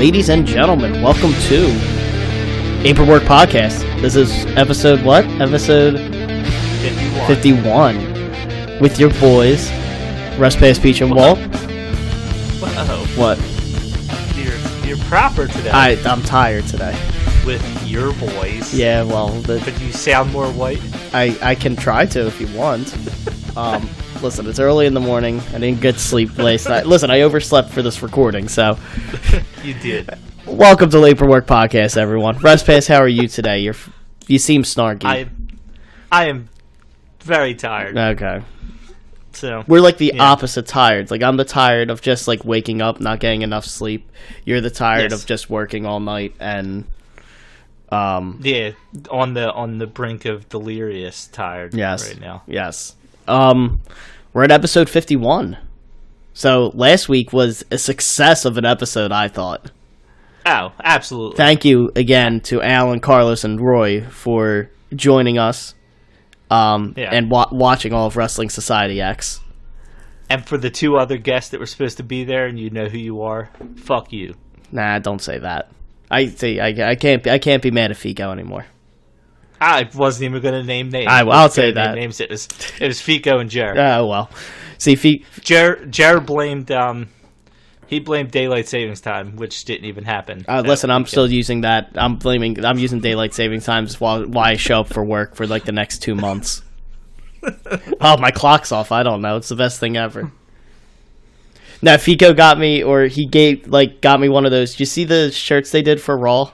Ladies and gentlemen, welcome to Paperwork Podcast. This is episode what? Episode 51. With your boys, Russ, Pass, Peach, and Walt. Whoa. What? You're proper today. I'm tired today. With your voice. Yeah, well... But you sound more white. I can try to if you want. Listen, it's early in the morning. I didn't get sleep last night. Listen, I overslept for this recording, so... You did. Welcome to Paperwork Podcast, everyone. Russ, Pass, how are you today? You seem snarky. I am very tired. Okay. So we're like the opposite tired. Like I'm the tired of just like waking up, not getting enough sleep. You're the tired of just working all night and on the brink of delirious tired right now. Yes. We're at episode 51. So last week was a success of an episode, I thought. Oh, absolutely. Thank you again to Alan, Carlos, and Roy for joining us. And watching all of Wrestling Society X. And for the two other guests that were supposed to be there, and you know who you are, fuck you. Nah, don't say that. I can't be mad at Fico anymore. I wasn't even going to name names. I'll say that. Names. It was Fico and Jer. Oh well. See, Jer blamed. He blamed daylight savings time, which didn't even happen. Listen, I'm still using that. I'm using daylight savings times while I show up for work for like the next 2 months. Oh, my clock's off. I don't know. It's the best thing ever. Now, Fico got me, or he got me one of those. Did you see the shirts they did for Raw?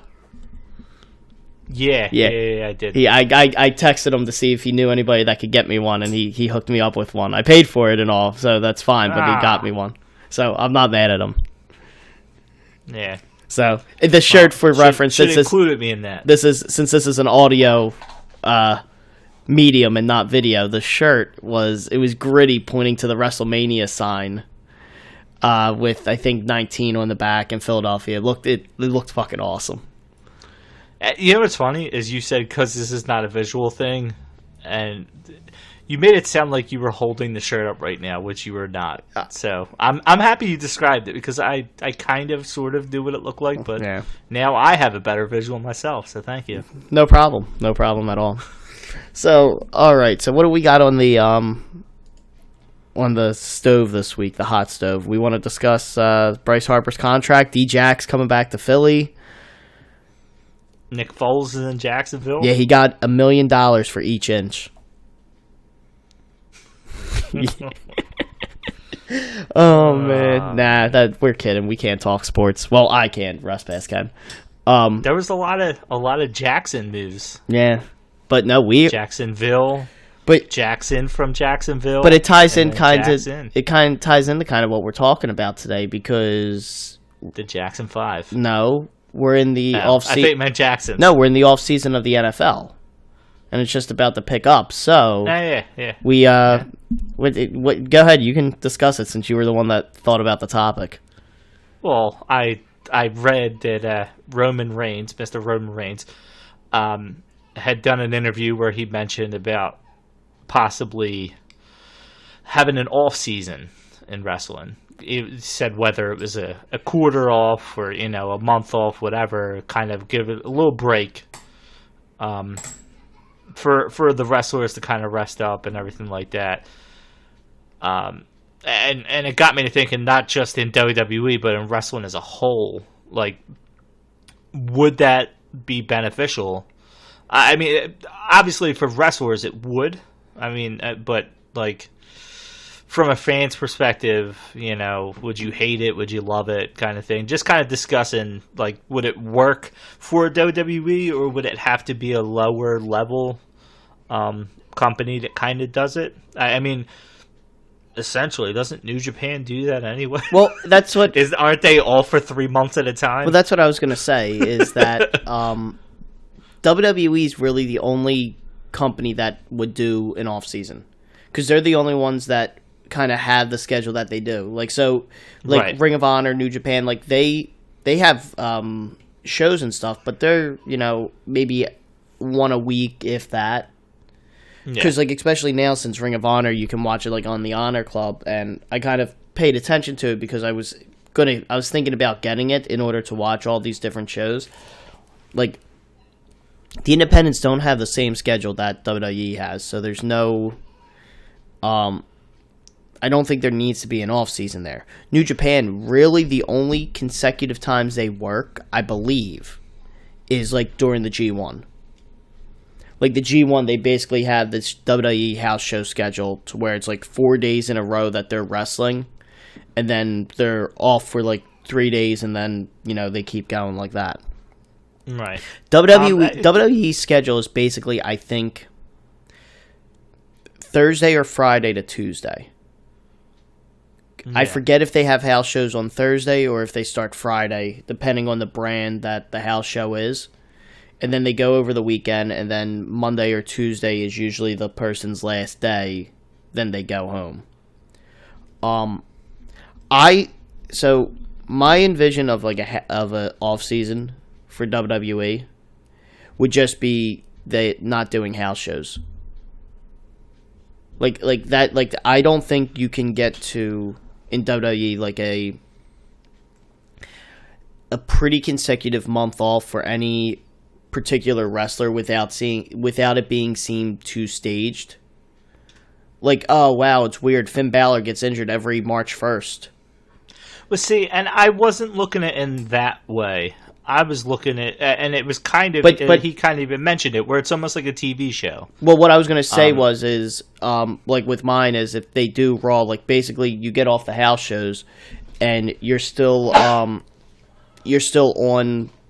Yeah, I did. I texted him to see if he knew anybody that could get me one, and he hooked me up with one. I paid for it and all, so that's fine, but he got me one. So I'm not mad at him. Yeah. So the shirt for reference should included me in that. Since this is an audio medium and not video. The shirt was gritty, pointing to the WrestleMania sign with I think 19 on the back in Philadelphia. It looked fucking awesome. You know what's funny is you said because this is not a visual thing, and you made it sound like you were holding the shirt up right now, which you were not. So I'm happy you described it because I kind of sort of knew what it looked like, but now I have a better visual myself. So thank you. No problem at all. So all right, so what do we got on the stove this week? The hot stove. We want to discuss Bryce Harper's contract. D-Jack's coming back to Philly. Nick Foles is in Jacksonville. Yeah, he got $1 million for each inch. Oh man, nah, we're kidding. We can't talk sports. Well, I can. Russ Pass can. There was a lot of Jackson news. Yeah, but no, Jacksonville. But Jackson from Jacksonville. But it ties in ties into kind of what we're talking about today because the Jackson 5. No, we're in the off season. I think it meant Jackson. No, we're in the off season of the NFL. And it's just about to pick up, so yeah. Go ahead. You can discuss it since you were the one that thought about the topic. Well, I read that Roman Reigns, Mr. Roman Reigns, had done an interview where he mentioned about possibly having an off season in wrestling. He said whether it was a quarter off or a month off, whatever, kind of give it a little break. For the wrestlers to kind of rest up and everything like that. And it got me to thinking not just in WWE, but in wrestling as a whole. Like, would that be beneficial? I mean, obviously for wrestlers it would. I mean, but like from a fan's perspective, would you hate it? Would you love it? Kind of thing. Just kind of discussing, like, would it work for WWE or would it have to be a lower level company that kind of does it? I mean, essentially, doesn't New Japan do that anyway? Well, that's what aren't they all for 3 months at a time? Well, that's what I was going to say. Is that WWE is really the only company that would do an off season because they're the only ones that kind of have the schedule that they do. Like right. Ring of Honor, New Japan, like they have shows and stuff, but they're maybe one a week if that. Because, especially now since Ring of Honor, you can watch it, on the Honor Club, and I kind of paid attention to it because I was was thinking about getting it in order to watch all these different shows. Like, the independents don't have the same schedule that WWE has, so there's no. I don't think there needs to be an off season there. New Japan, really the only consecutive times they work, I believe, is like during the G1. Like the G1, they basically have this WWE house show schedule to where it's like 4 days in a row that they're wrestling, and then they're off for like 3 days, and then they keep going like that. Right. WWE's schedule is basically, I think, Thursday or Friday to Tuesday. Yeah. I forget if they have house shows on Thursday or if they start Friday, depending on the brand that the house show is. And then they go over the weekend, and then Monday or Tuesday is usually the person's last day. Then they go home. So my envision of like a off season for WWE would just be they not doing house shows. Like that. Like I don't think you can get to in WWE like a pretty consecutive month off for any particular wrestler without it being seen too staged. Like, oh wow, it's weird. Finn Balor gets injured every March 1st. Well, see, and I wasn't looking at it in that way. I was looking at, and it was kind of, but he kind of even mentioned it, where it's almost like a TV show. Well, what I was going to say is, like with mine, is if they do Raw, like basically you get off the house shows, and you're still on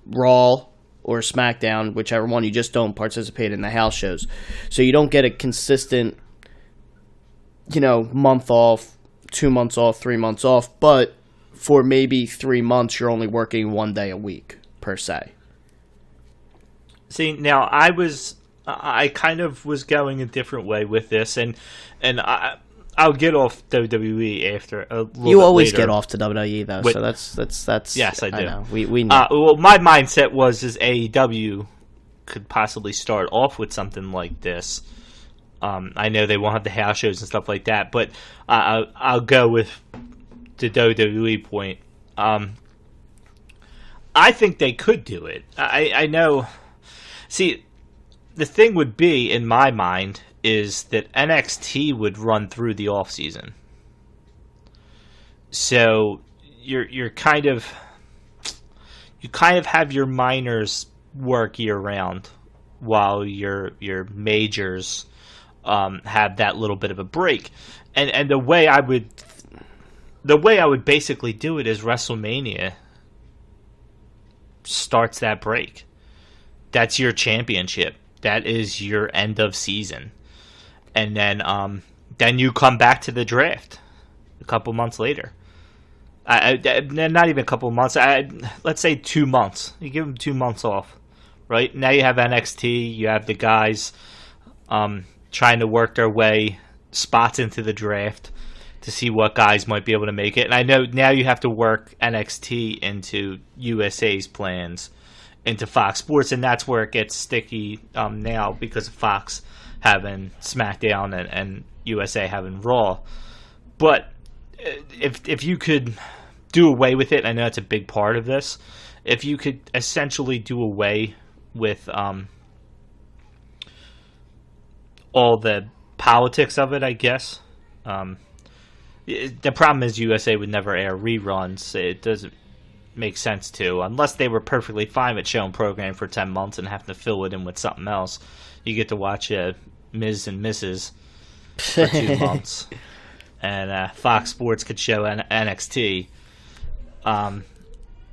Raw or SmackDown, whichever one. You just don't participate in the house shows, so you don't get a consistent, month off, 2 months off, 3 months off, but for maybe 3 months, you're only working 1 day a week, per se. See, now I kind of was going a different way with this, and I'll get off WWE after a little You always later. get off to WWE, though, so that's yes, I do. I know. We know. Well, my mindset was AEW could possibly start off with something like this. I know they won't have the house shows and stuff like that, but I'll go with the WWE point. I think they could do it. I know. See, the thing would be, in my mind, is that NXT would run through the off season. So you kind of have your minors work year round, while your majors have that little bit of a break. And the way I would basically do it is WrestleMania starts that break. That's your championship. That is your end of season. And then you come back to the draft a couple months later. Not even a couple months. Let's say 2 months. You give them 2 months off, right? Now you have NXT. You have the guys trying to work their way spots into the draft to see what guys might be able to make it. And I know now you have to work NXT into USA's plans, into Fox Sports, and that's where it gets sticky now because of Fox having SmackDown and USA having Raw. But if you could do away with it, I know it's a big part of this, if you could essentially do away with all the politics of it, I guess. The problem is USA would never air reruns. It doesn't make sense to, unless they were perfectly fine with showing program for 10 months and having to fill it in with something else. You get to watch Ms. and Mrs. for 2 months, and Fox Sports could show NXT.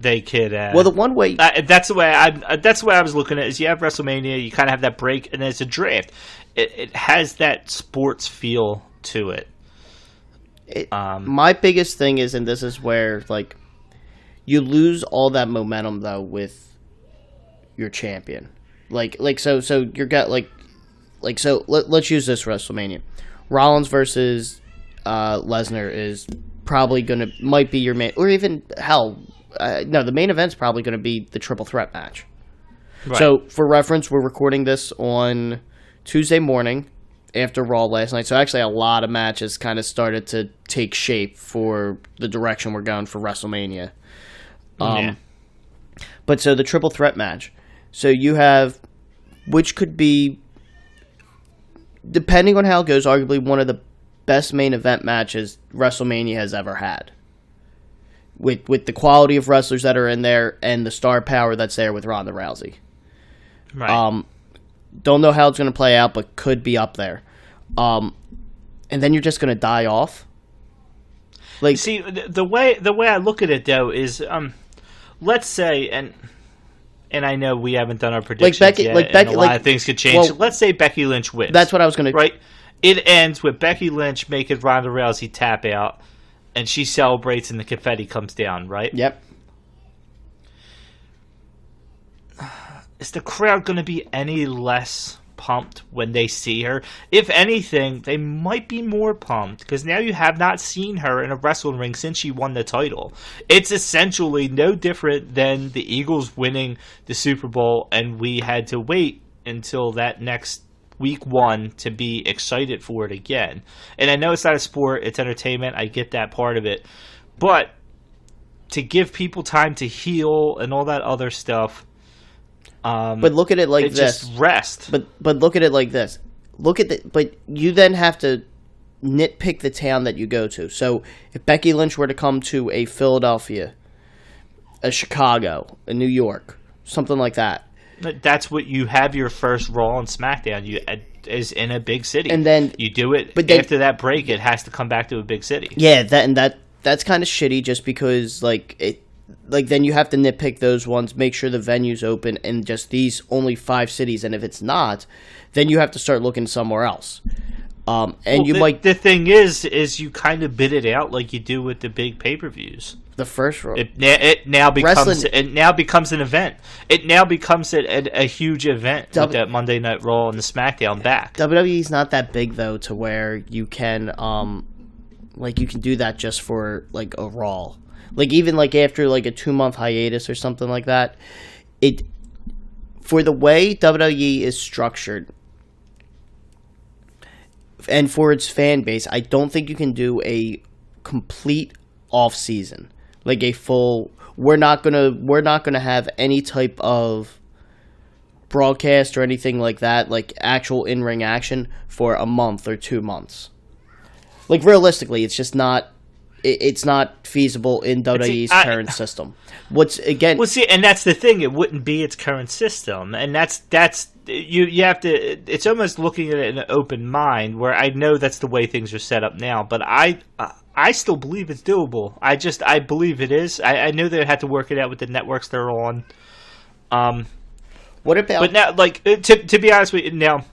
They could. Well, the one way that's the way I was looking at it. Is you have WrestleMania, you kind of have that break, and there's a draft. It has that sports feel to it. My biggest thing is, and this is where like you lose all that momentum though with your champion. So you're got so let's use this WrestleMania. Rollins versus Lesnar is probably might be your main, or even no, the main event's probably going to be the triple threat match. Right. So for reference, we're recording this on Tuesday morning. after Raw last night. So actually, a lot of matches kind of started to take shape for the direction we're going for WrestleMania. But so the triple threat match. So you have, which could be, depending on how it goes, arguably one of the best main event matches WrestleMania has ever had. With the quality of wrestlers that are in there and the star power that's there with Ronda Rousey. Right. Don't know how it's going to play out, but could be up there. And then you're just going to die off. Like, see, the way I look at it though is, let's say, and I know we haven't done our predictions yet, and a lot of things could change. Well, let's say Becky Lynch wins. That's what I was going to. Right. It ends with Becky Lynch making Ronda Rousey tap out, and she celebrates, and the confetti comes down. Right. Yep. Is the crowd going to be any less pumped when they see her? If anything, they might be more pumped because now you have not seen her in a wrestling ring since she won the title. It's essentially no different than the Eagles winning the Super Bowl, and we had to wait until that next week one to be excited for it again. And I know it's not a sport, it's entertainment. I get that part of it. But to give people time to heal and all that other stuff, but look at it like this. Just rest. But look at it like this. But you then have to nitpick the town that you go to. So if Becky Lynch were to come to a Philadelphia, a Chicago, a New York, something like that. That's what you have your first Raw and SmackDown. Is in a big city, and then you do it. But after that break, it has to come back to a big city. Yeah, that's kind of shitty. Just because then you have to nitpick those ones, make sure the venue's open, and just these only 5 cities. And if it's not, then you have to start looking somewhere else. The thing is you kind of bid it out like you do with the big pay-per-views. The first Raw. It now becomes an event. It now becomes a huge event with that Monday Night Raw and the SmackDown back. WWE's not that big though, to where you can you can do that just for like a Raw. Like even like after like a 2-month hiatus or something like that. For the way WWE is structured and for its fan base, I don't think you can do a complete off season. Like a full, we're not gonna have any type of broadcast or anything like that, like actual in-ring action for a month or 2 months. Like realistically, it's just not. It's not feasible in WWE's current system. Well, see, and that's the thing. It wouldn't be its current system, and that's you have to. It's almost looking at it in an open mind, where I know that's the way things are set up now, but I still believe it's doable. I believe it is. I know they had to work it out with the networks they're on. What about? But now, like to be honest with you, now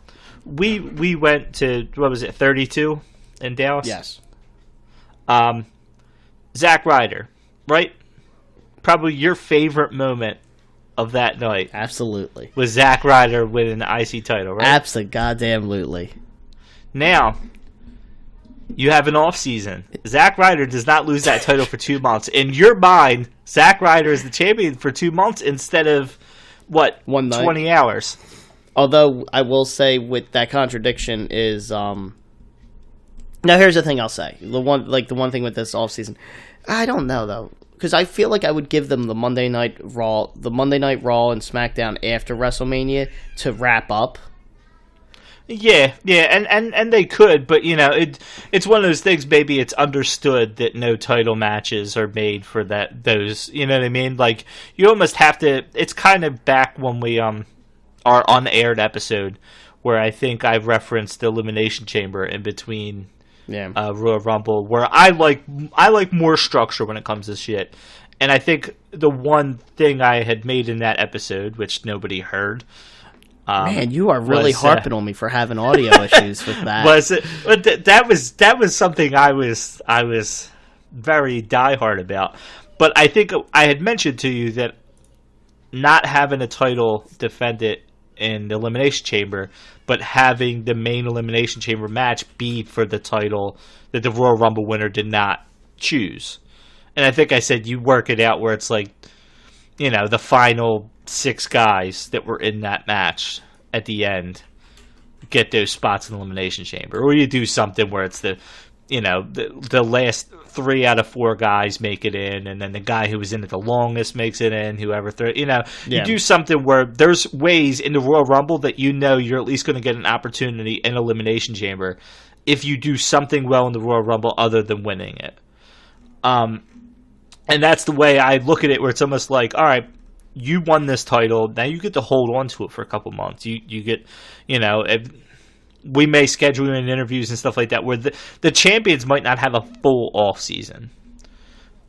we went to, what was it, 32 in Dallas? Yes. Zack Ryder, right? Probably your favorite moment of that night. Absolutely. Was Zack Ryder winning the IC title, right? Absolutely. Now, you have an off season. Zack Ryder does not lose that title for 2 months. In your mind, Zack Ryder is the champion for 2 months instead of, what, 1 night? 20 hours. Although, I will say with that contradiction is, now here's the thing I'll say. The one thing with this offseason, I don't know though, because I feel like I would give them the Monday Night Raw and SmackDown after WrestleMania to wrap up. Yeah, and they could, but it's one of those things. Maybe it's understood that no title matches are made for those. You know what I mean? Like you almost have to. It's kind of back when we our unaired episode where I think I referenced the Elimination Chamber in between. Yeah. Royal Rumble, where I like more structure when it comes to shit, and I think the one thing I had made in that episode, which nobody heard, man, you are really harping on me for having audio issues with that. That was something I was very diehard about, but I think I had mentioned to you that not having a title defended in the Elimination Chamber, but having the main Elimination Chamber match be for the title that the Royal Rumble winner did not choose. And I think I said you work it out where it's like, the final 6 guys that were in that match at the end get those spots in the Elimination Chamber, or you do something where it's the last 3 out of 4 guys make it in, and then the guy who was in it the longest makes it in. Whoever you do something where there's ways in the Royal Rumble that you're at least going to get an opportunity in Elimination Chamber if you do something well in the Royal Rumble other than winning it. And that's the way I look at it, where it's almost like, all right, you won this title, now you get to hold on to it for a couple months. You get, we may schedule you in interviews and stuff like that where the champions might not have a full off season,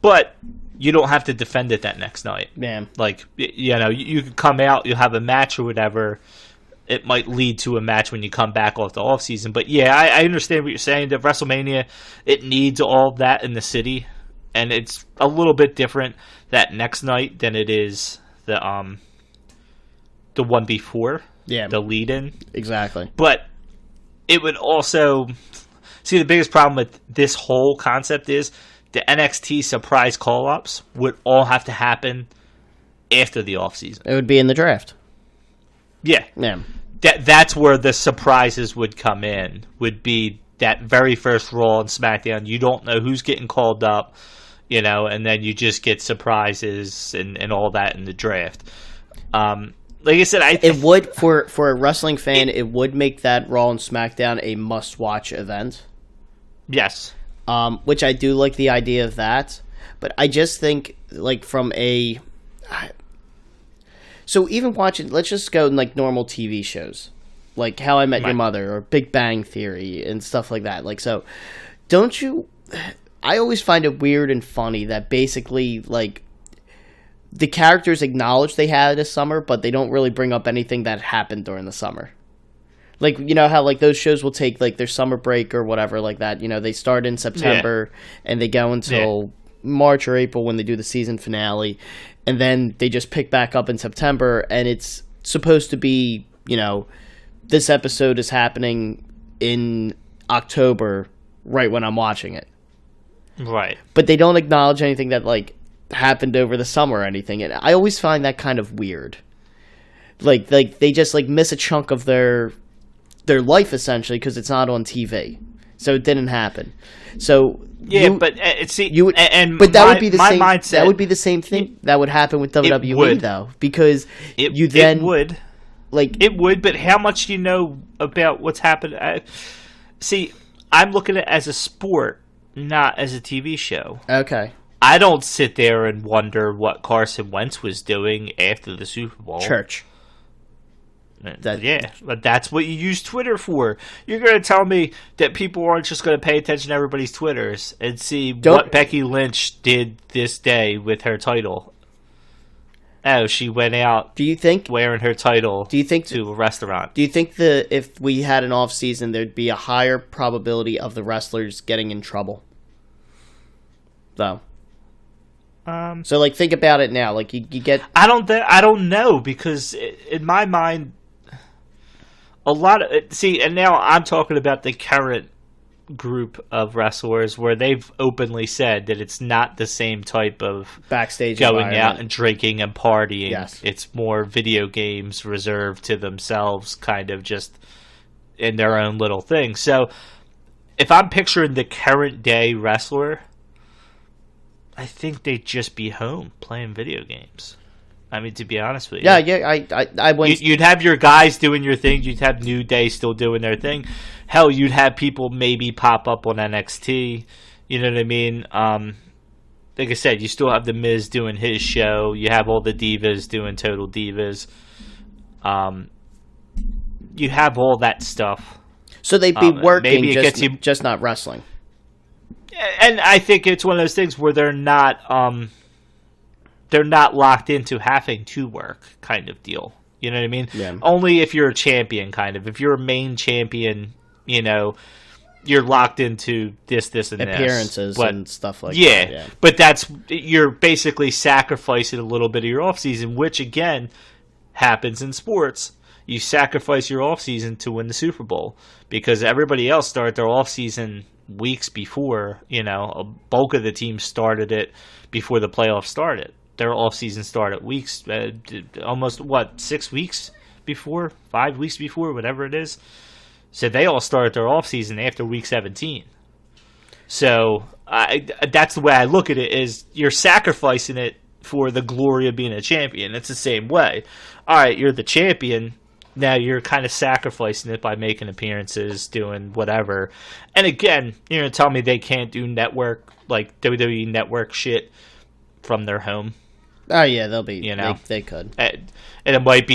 but you don't have to defend it that next night. Man, like, you could come out, you'll have a match or whatever. It might lead to a match when you come back off the off season. But yeah, I understand what you're saying. That WrestleMania, it needs all that in the city, and it's a little bit different that next night than it is the one before. Yeah, the lead in. Exactly. But it would also see, the biggest problem with this whole concept is the NXT surprise call-ups would all have to happen after the offseason. It would be in the draft. Yeah. That's where the surprises would come in, would be that very first Raw and SmackDown. You don't know who's getting called up, and then you just get surprises and all that in the draft. Like I said, it would, for a wrestling fan, it would make that Raw and SmackDown a must-watch event. Yes. Which I do like the idea of that, but I just think, like, from a... So even watching, let's just go in, like, normal TV shows, like How I Met Your Mother or Big Bang Theory and stuff like that. Like, so, don't you... I always find it weird and funny that basically, like, the characters acknowledge they had a summer, but they don't really bring up anything that happened during the summer. Like, how, like, those shows will take, like, their summer break or whatever like that. They start in September and they go until March or April when they do the season finale. And then they just pick back up in September, and it's supposed to be, this episode is happening in October, right when I'm watching it. Right. But they don't acknowledge anything that, like, happened over the summer or anything. And I always find that kind of weird. Like they just, like, miss a chunk of their life, essentially, because it's not on TV. So it didn't happen. So... Yeah, but see, would be the same. Mindset, that would be the same thing that would happen with WWE, though, because it would. But how much do you know about what's happened? See, I'm looking at it as a sport, not as a TV show. Okay. I don't sit there and wonder what Carson Wentz was doing after the Super Bowl. Church. But that's what you use Twitter for. You're going to tell me that people aren't just going to pay attention to everybody's Twitters and see what Becky Lynch did this day with her title. Oh, she went out. Do you think wearing her title? Do you think to a restaurant? Do you think that if we had an off season, there'd be a higher probability of the wrestlers getting in trouble? Though. So, like, think about it now. Like, you get. I don't know, because in my mind, a lot of and now I'm talking about the current group of wrestlers where they've openly said that it's not the same type of backstage going out and drinking and partying. Yes. It's more video games reserved to themselves, kind of just in their own little thing. So if I'm picturing the current day wrestler, I think they'd just be home playing video games. I mean, to be honest with you. Yeah, I went... You'd have your guys doing your thing. You'd have New Day still doing their thing. Hell, you'd have people maybe pop up on NXT. You know what I mean? Like I said, you still have The Miz doing his show. You have all the divas doing Total Divas. You have all that stuff. So they'd be working, just not wrestling. And I think it's one of those things where they're not locked into having to work, kind of deal. You know what I mean? Yeah. Only if you're a champion, kind of. If you're a main champion, you're locked into this, and appearances this. and stuff like that. Yeah, but you're basically sacrificing a little bit of your off season, which again happens in sports. You sacrifice your off season to win the Super Bowl, because everybody else started their off season weeks before. A bulk of the teams started it before the playoffs started. Their off season started weeks, almost 6 weeks before, 5 weeks before, whatever it is. So they all started their off season after week 17. So that's the way I look at it, is you're sacrificing it for the glory of being a champion. It's the same way. All right, you're the champion. Now you're kind of sacrificing it by making appearances, doing whatever. And again, you're going to tell me they can't do network, like WWE network shit from their home. Oh yeah, they'll be. They could. And they might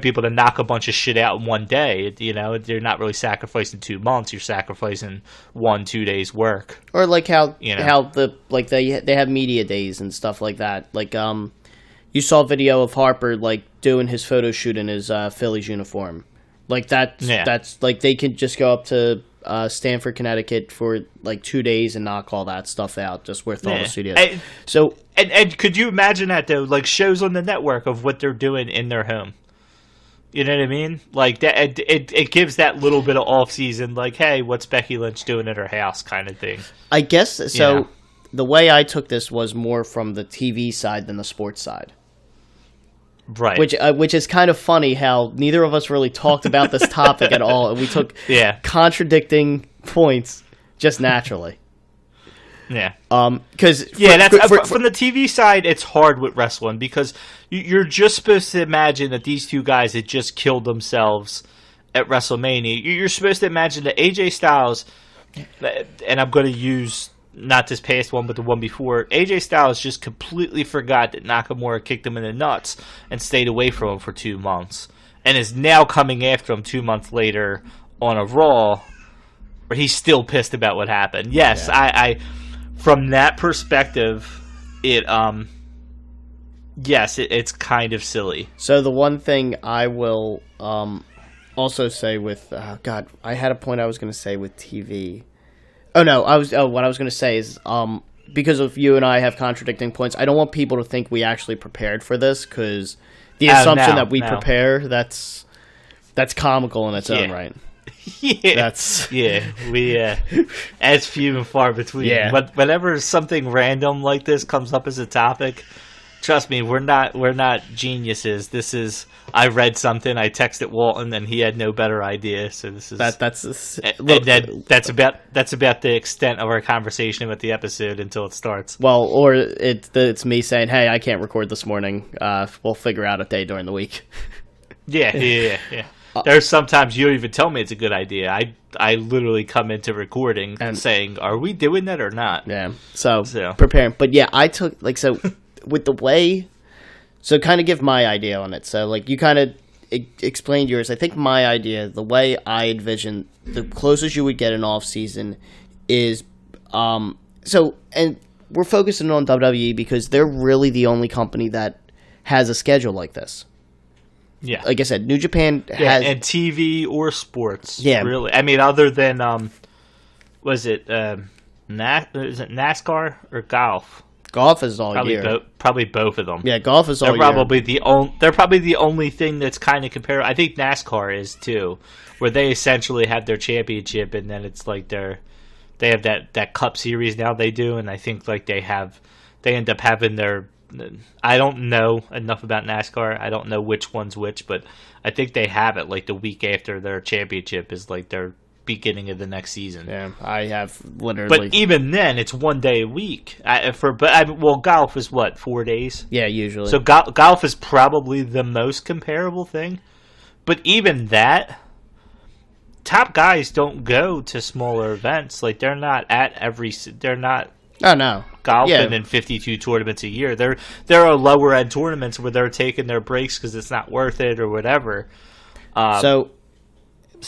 be able to knock a bunch of shit out in one day. They're not really sacrificing 2 months. You're sacrificing 1-2 days work. Or like how they have media days and stuff like that. Like you saw a video of Harper like doing his photo shoot in his Phillies uniform. Like that's like they could just go up to Stamford, Connecticut for like 2 days and knock all that stuff out just with all the studios. And could you imagine that though? Like shows on the network of what they're doing in their home. You know what I mean? Like that, it gives that little bit of off season. Like, hey, what's Becky Lynch doing at her house, kind of thing. I guess so. Yeah. The way I took this was more from the TV side than the sports side. Right. Which is kind of funny how neither of us really talked about this topic at all, and we took contradicting points just naturally. Yeah. Because from the TV side, it's hard with wrestling because you're just supposed to imagine that these two guys had just killed themselves at WrestleMania. You're supposed to imagine that AJ Styles, and I'm going to use not this past one, but the one before, AJ Styles just completely forgot that Nakamura kicked him in the nuts and stayed away from him for 2 months, and is now coming after him 2 months later on a Raw, where he's still pissed about what happened. Yes, yeah. I from that perspective, it's kind of silly. So the one thing I will also say with I had a point I was going to say with TV. What I was going to say is because of you and I have contradicting points, I don't want people to think we actually prepared for this, because the assumption that we prepare, that's comical in its own right. Yeah, we as few and far between. Yeah. But whenever something random like this comes up as a topic, trust me, we're not geniuses. This is, I read something, I texted Walton, and he had no better idea. So this is that's about the extent of our conversation with the episode until it starts. Well, or it's me saying, "Hey, I can't record this morning. We'll figure out a day during the week." Yeah. There's sometimes you don't even tell me it's a good idea. I literally come into recording and saying, "Are we doing that or not?" Yeah. So preparing, but yeah, I took with the way. So kind of give my idea on it. So like you kind of explained yours. I think my idea, the way I envision the closest you would get an off season is and we're focusing on WWE because they're really the only company that has a schedule like this. Yeah, like I said, New Japan has and TV or sports. Yeah, really. I mean, other than was it NASCAR or golf? Golf is all year. Probably both of them. Yeah, golf is all year. They're probably the only thing that's kind of comparable. I think NASCAR is too, where they essentially have their championship, and then it's like they have that Cup Series now they do, and I think like they end up having their. I don't know enough about NASCAR. I don't know which one's which, but I think they have it like the week after their championship is like their beginning of the next season. Yeah, I have literally. But even then, it's 1 day a week. Golf is what, 4 days? Yeah, usually. So golf is probably the most comparable thing. But even that, top guys don't go to smaller events. Like they're not at every. They're not. Oh no. Golfing in 52 tournaments a year. There are lower end tournaments where they're taking their breaks because it's not worth it or whatever. So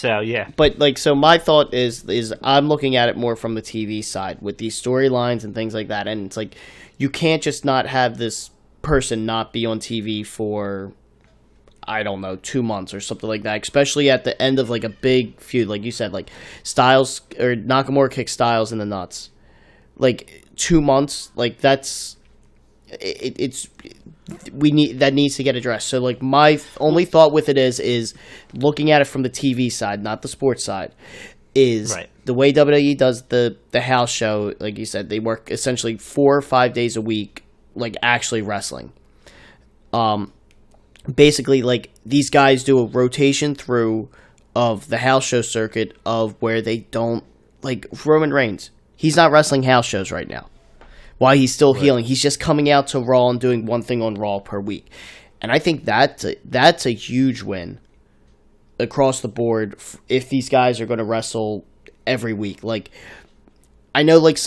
yeah. But so my thought is I'm looking at it more from the TV side with these storylines and things like that, and it's like you can't just not have this person not be on TV for, I don't know, 2 months or something like that, especially at the end of like a big feud, like you said, like Styles or Nakamura kicks Styles in the nuts. Like 2 months, like that's that needs to get addressed. So like my only thought with it is looking at it from the TV side, not the sports side, is right. The way WWE does the house show, like you said, they work essentially 4 or 5 days a week, like actually wrestling. Basically like these guys do a rotation through of the house show circuit of where they don't, like Roman Reigns. He's not wrestling house shows right now. While he's still healing, he's just coming out to Raw and doing one thing on Raw per week. And I think that's a huge win across the board if these guys are going to wrestle every week. Like, I know, like,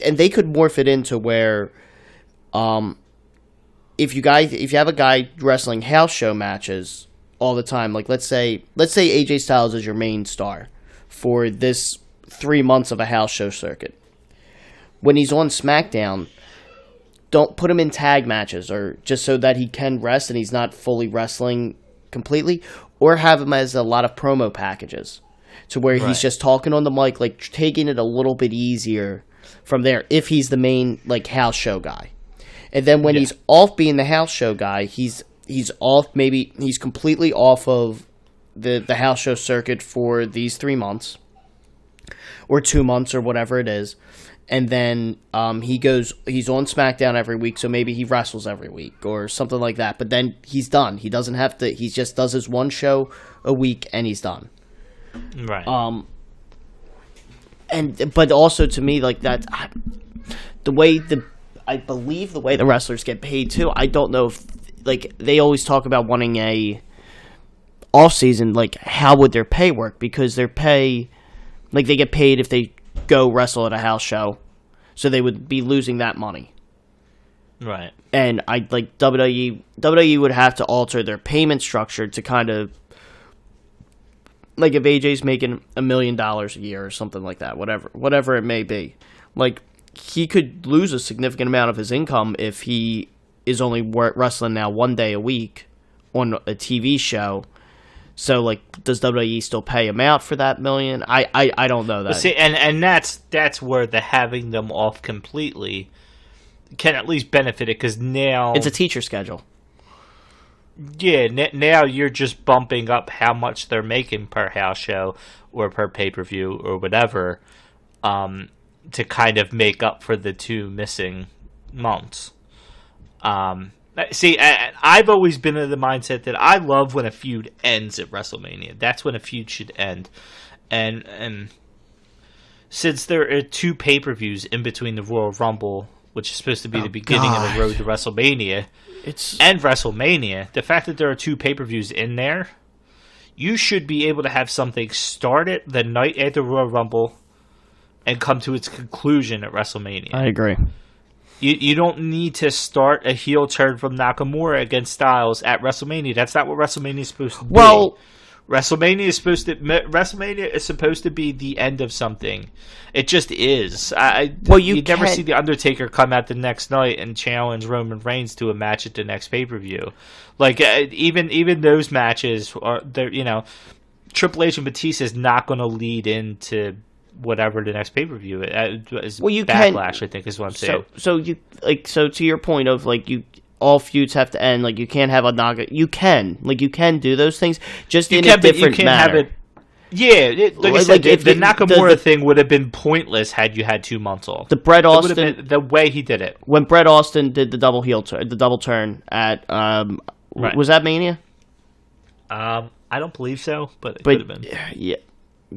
and they could morph it into where, if you have a guy wrestling house show matches all the time, like let's say AJ Styles is your main star for this 3 months of a house show circuit. When he's on SmackDown, don't put him in tag matches, or just so that he can rest and he's not fully wrestling completely, or have him as a lot of promo packages to where he's just talking on the mic, like taking it a little bit easier from there if he's the main, like, house show guy. And then when he's off being the house show guy, he's off, maybe he's completely off of the house show circuit for these 3 months or 2 months or whatever it is. And then he's on SmackDown every week, so maybe he wrestles every week or something like that. But then he's done. He doesn't have to. He just does his one show a week and he's done. Right. But also to me, like, that, I believe the way the wrestlers get paid too. I don't know if, like, they always talk about wanting a off season. Like, how would their pay work? Because their pay, like, they get paid if they go wrestle at a house show, so they would be losing that money. Right. And I like WWE would have to alter their payment structure to kind of, like, if AJ's making $1 million a year or something like that, whatever it may be, like, he could lose a significant amount of his income if he is only wrestling now 1 day a week on a TV show. So, like, does WWE still pay him out for that $1 million? I don't know that. Well, see, and that's where the having them off completely can at least benefit it, because now it's a teacher schedule. Yeah, now you're just bumping up how much they're making per house show or per pay-per-view or whatever, to kind of make up for the 2 missing months. See, I've always been in the mindset that I love when a feud ends at WrestleMania. That's when a feud should end. And since there are 2 pay-per-views in between the Royal Rumble, which is supposed to be the beginning of the road to WrestleMania, and WrestleMania, the fact that there are 2 pay-per-views in there, you should be able to have something start it the night after Royal Rumble and come to its conclusion at WrestleMania. I agree. You don't need to start a heel turn from Nakamura against Styles at WrestleMania. That's not what WrestleMania is supposed to be. Well, WrestleMania is supposed to be the end of something. It just is. You never see the Undertaker come out the next night and challenge Roman Reigns to a match at the next pay-per-view. Like, even those matches are there. You know, Triple H and Batista is not going to lead into whatever the next pay-per-view is. Well, you Backlash, I think, is what I'm saying. So to your point of, like, all feuds have to end. Like, you can't have a Naga. You can do those things, just in a different manner. I said, the Nakamura thing would have been pointless had you had 2 months off. The Bret Austin, the way he did it, when Bret Austin did the double turn at was that Mania? I don't believe so, but it could have been.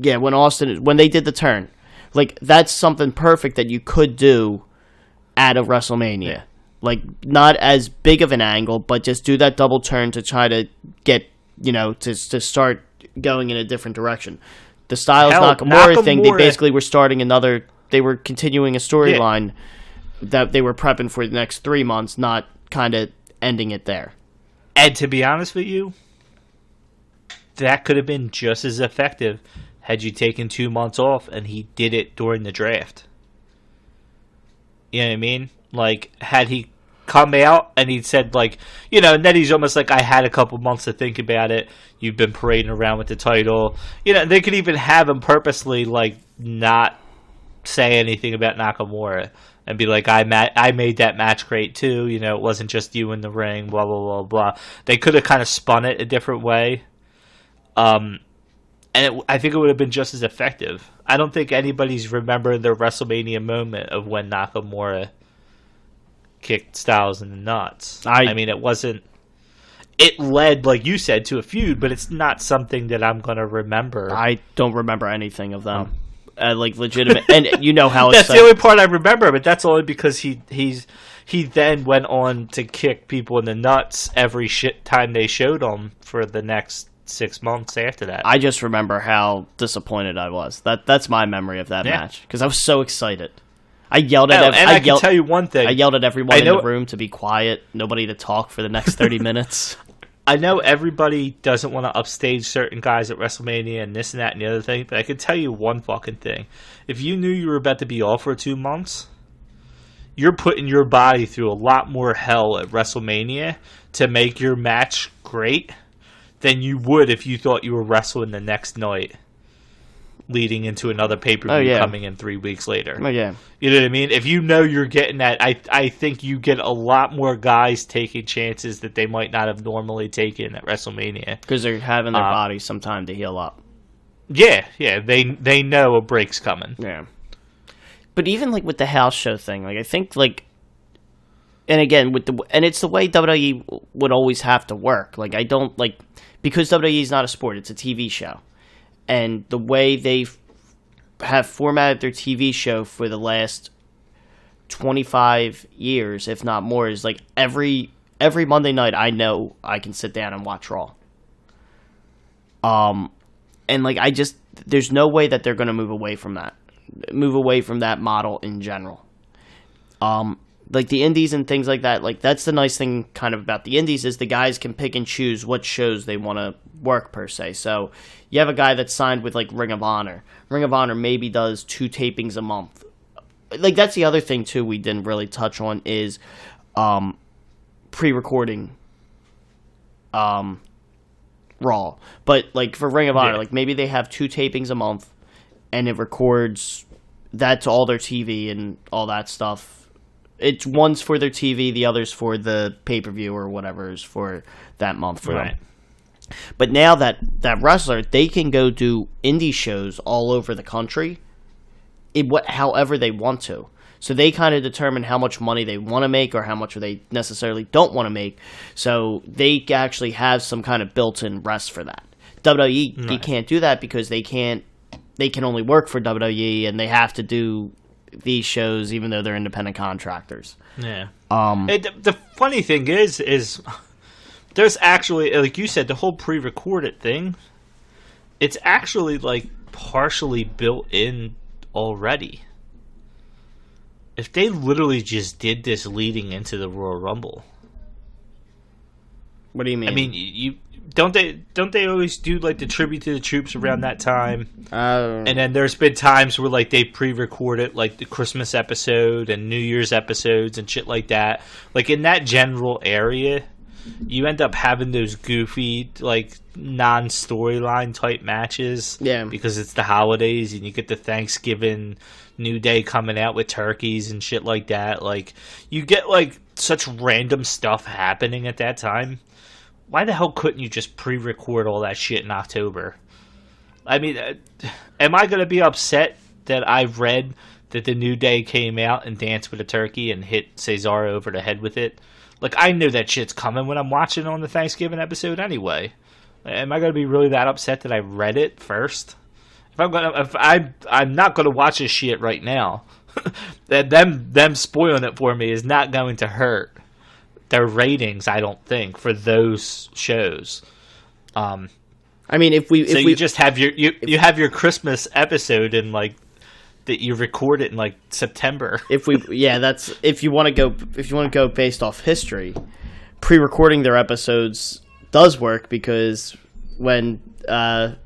Yeah, when they did the turn, like, that's something perfect that you could do at a WrestleMania. Yeah. Like, not as big of an angle, but just do that double turn to try to get, to start going in a different direction. The Styles Nakamura thing, they basically were they were continuing a storyline that they were prepping for the next 3 months, not kind of ending it there. And to be honest with you, that could have been just as effective had you taken 2 months off and he did it during the draft. You know what I mean? Like, had he come out and he'd said, like, and then he's almost like, I had a couple months to think about it. You've been parading around with the title. They could even have him purposely, like, not say anything about Nakamura and be like, I made that match great too. It wasn't just you in the ring, blah, blah, blah, blah. They could have kind of spun it a different way. I think it would have been just as effective. I don't think anybody's remembered the WrestleMania moment of when Nakamura kicked Styles in the nuts. I mean, it wasn't it led, like you said, to a feud, but it's not something that I'm going to remember. I don't remember anything of them. Like legitimate, and you know how that's the only part I remember, but that's only because he then went on to kick people in the nuts every shit time they showed him for the next 6 months after that. I just remember how disappointed I was. That's my memory of that match because I was so excited. I yelled at I can tell you one thing. I yelled at everyone in the room to be quiet, nobody to talk for the next 30 minutes. I know everybody doesn't want to upstage certain guys at WrestleMania and this and that and the other thing, but I can tell you one fucking thing. If you knew you were about to be off for 2 months, you're putting your body through a lot more hell at WrestleMania to make your match great than you would if you thought you were wrestling the next night leading into another pay-per-view coming in 3 weeks later. Oh, yeah. You know what I mean? If you know you're getting that, I think you get a lot more guys taking chances that they might not have normally taken at WrestleMania. Because they're having their bodies some time to heal up. Yeah, they know a break's coming. Yeah. But even, like, with the house show thing, like, I think, like, and again, and it's the way WWE would always have to work. Like, I don't, like, because WWE is not a sport, it's a TV show. And the way they have formatted their TV show for the last 25 years, if not more, is like every Monday night I know I can sit down and watch Raw. And like there's no way that they're going to move away from that model in general. Like the indies and things like that, like that's the nice thing kind of about the indies is the guys can pick and choose what shows they want to work per se. So you have a guy that's signed with like Ring of Honor. Ring of Honor maybe does 2 tapings a month. Like that's the other thing too we didn't really touch on is pre-recording Raw. But like for Ring of Honor, like maybe they have 2 tapings a month and it records that's all their TV and all that stuff. It's one's for their TV, the other's for the pay-per-view or whatever is for that month for them. But now that wrestler, they can go do indie shows all over the country however they want to. So they kind of determine how much money they want to make or how much they necessarily don't want to make. So they actually have some kind of built-in rest for that. WWE, you can't do that because they can only work for WWE and they have to do these shows even though they're independent contractors. Yeah. The funny thing is there's actually, like you said, the whole pre-recorded thing, it's actually like partially built in already. If they literally just did this leading into the Royal Rumble. What do you mean? I mean, you don't they always do like the tribute to the troops around that time? And then there's been times where like they pre-recorded like the Christmas episode and New Year's episodes and shit like that. Like in that general area, you end up having those goofy like non-storyline type matches. Yeah. Because it's the holidays and you get the Thanksgiving New Day coming out with turkeys and shit like that. Like you get like such random stuff happening at that time. Why the hell couldn't you just pre-record all that shit in October? I mean, am I going to be upset that I read that the New Day came out and danced with a turkey and hit Cesaro over the head with it? Like, I know that shit's coming when I'm watching on the Thanksgiving episode anyway. Am I going to be really that upset that I read it first? I'm not going to watch this shit right now. them spoiling it for me is not going to hurt their ratings, I don't think, for those shows. I mean, if we you just have you have your Christmas episode in like that you record it in like September. If you want to go based off history, pre-recording their episodes does work because when Tony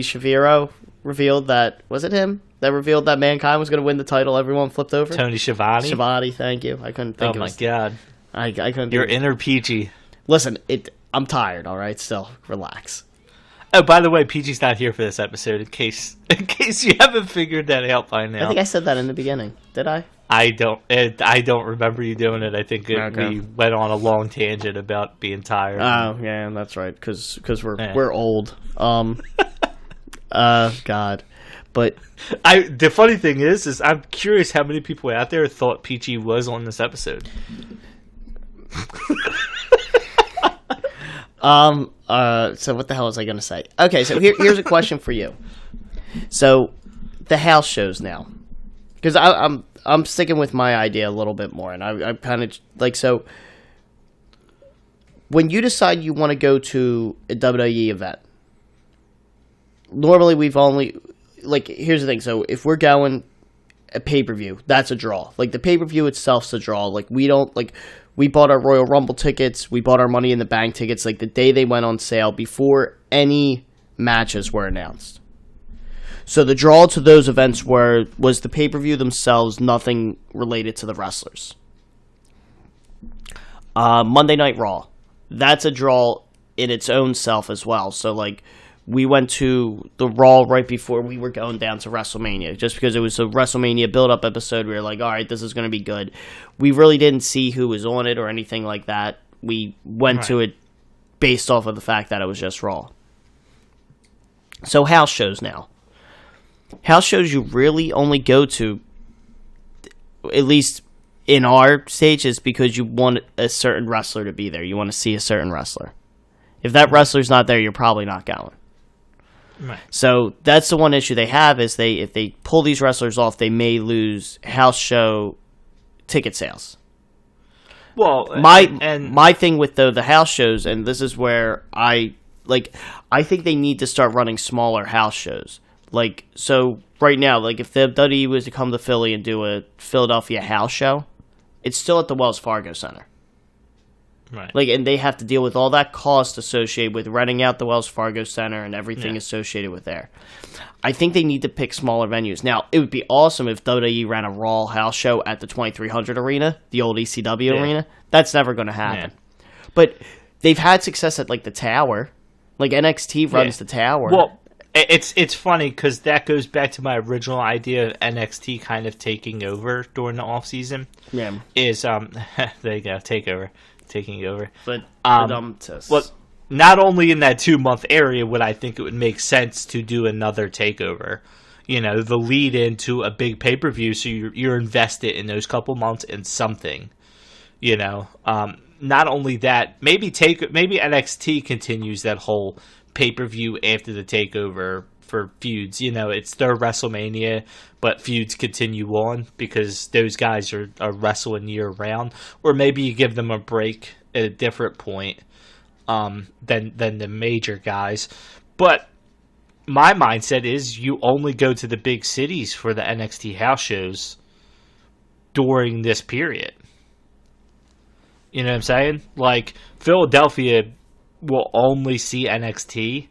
Schiavone revealed that revealed that Mankind was going to win the title, everyone flipped over. Tony Schiavone? Schiavone, thank you. I couldn't think of it. Oh, my God. I couldn't. Your inner PG. Listen, I'm tired, all right? Still, relax. Oh, by the way, PG's not here for this episode, in case you haven't figured that out by now. I think I said that in the beginning. Did I? I don't remember you doing it. I think we went on a long tangent about being tired. Oh, yeah, that's right, because we're old. God. But the funny thing is I'm curious how many people out there thought PG was on this episode. So what the hell was I going to say? Okay, so here's a question for you. So, the house shows now, because I'm sticking with my idea a little bit more, and I'm kind of like, so when you decide you want to go to a WWE event, normally we've only, like, here's the thing. So if we're going a pay-per-view, that's a draw. Like, the pay-per-view itself's a draw. Like, we don't, like, we bought our Royal Rumble tickets, we bought our Money in the Bank tickets, like, the day they went on sale before any matches were announced. So the draw to those events was the pay-per-view themselves, nothing related to the wrestlers. Monday Night Raw, that's a draw in its own self as well. So, like, we went to the Raw right before we were going down to WrestleMania, just because it was a WrestleMania build-up episode. We were like, all right, this is going to be good. We really didn't see who was on it or anything like that. We went to it based off of the fact that it was just Raw. So house shows now. House shows you really only go to, at least in our stages, because you want a certain wrestler to be there. You want to see a certain wrestler. If that wrestler's not there, you're probably not going. Right. So that's the one issue they have, is if they pull these wrestlers off, they may lose house show ticket sales. Well, my thing with the house shows, and this is where I think they need to start running smaller house shows. Like, so right now, like, if the WWE was to come to Philly and do a Philadelphia house show, it's still at the Wells Fargo Center. Right. Like, and they have to deal with all that cost associated with renting out the Wells Fargo Center and everything associated with there. I think they need to pick smaller venues. Now, it would be awesome if WWE ran a Raw house show at the 2300 Arena, the old ECW arena. That's never going to happen. Yeah. But they've had success at, like, the Tower. Like, NXT runs the Tower. Well, it's funny because that goes back to my original idea of NXT kind of taking over during the off season. Yeah. Is there you go, taking over. But well, not only in that 2-month area would I think it would make sense to do another takeover. You know, the lead into a big pay per view, so you're invested in those couple months in something. You know, not only that, maybe NXT continues that whole pay-per-view after the takeover for feuds. You know, it's their WrestleMania, but feuds continue on because those guys are wrestling year-round. Or maybe you give them a break at a different point than the major guys. But my mindset is you only go to the big cities for the NXT house shows during this period. You know what I'm saying? Like, Philadelphia will only see NXT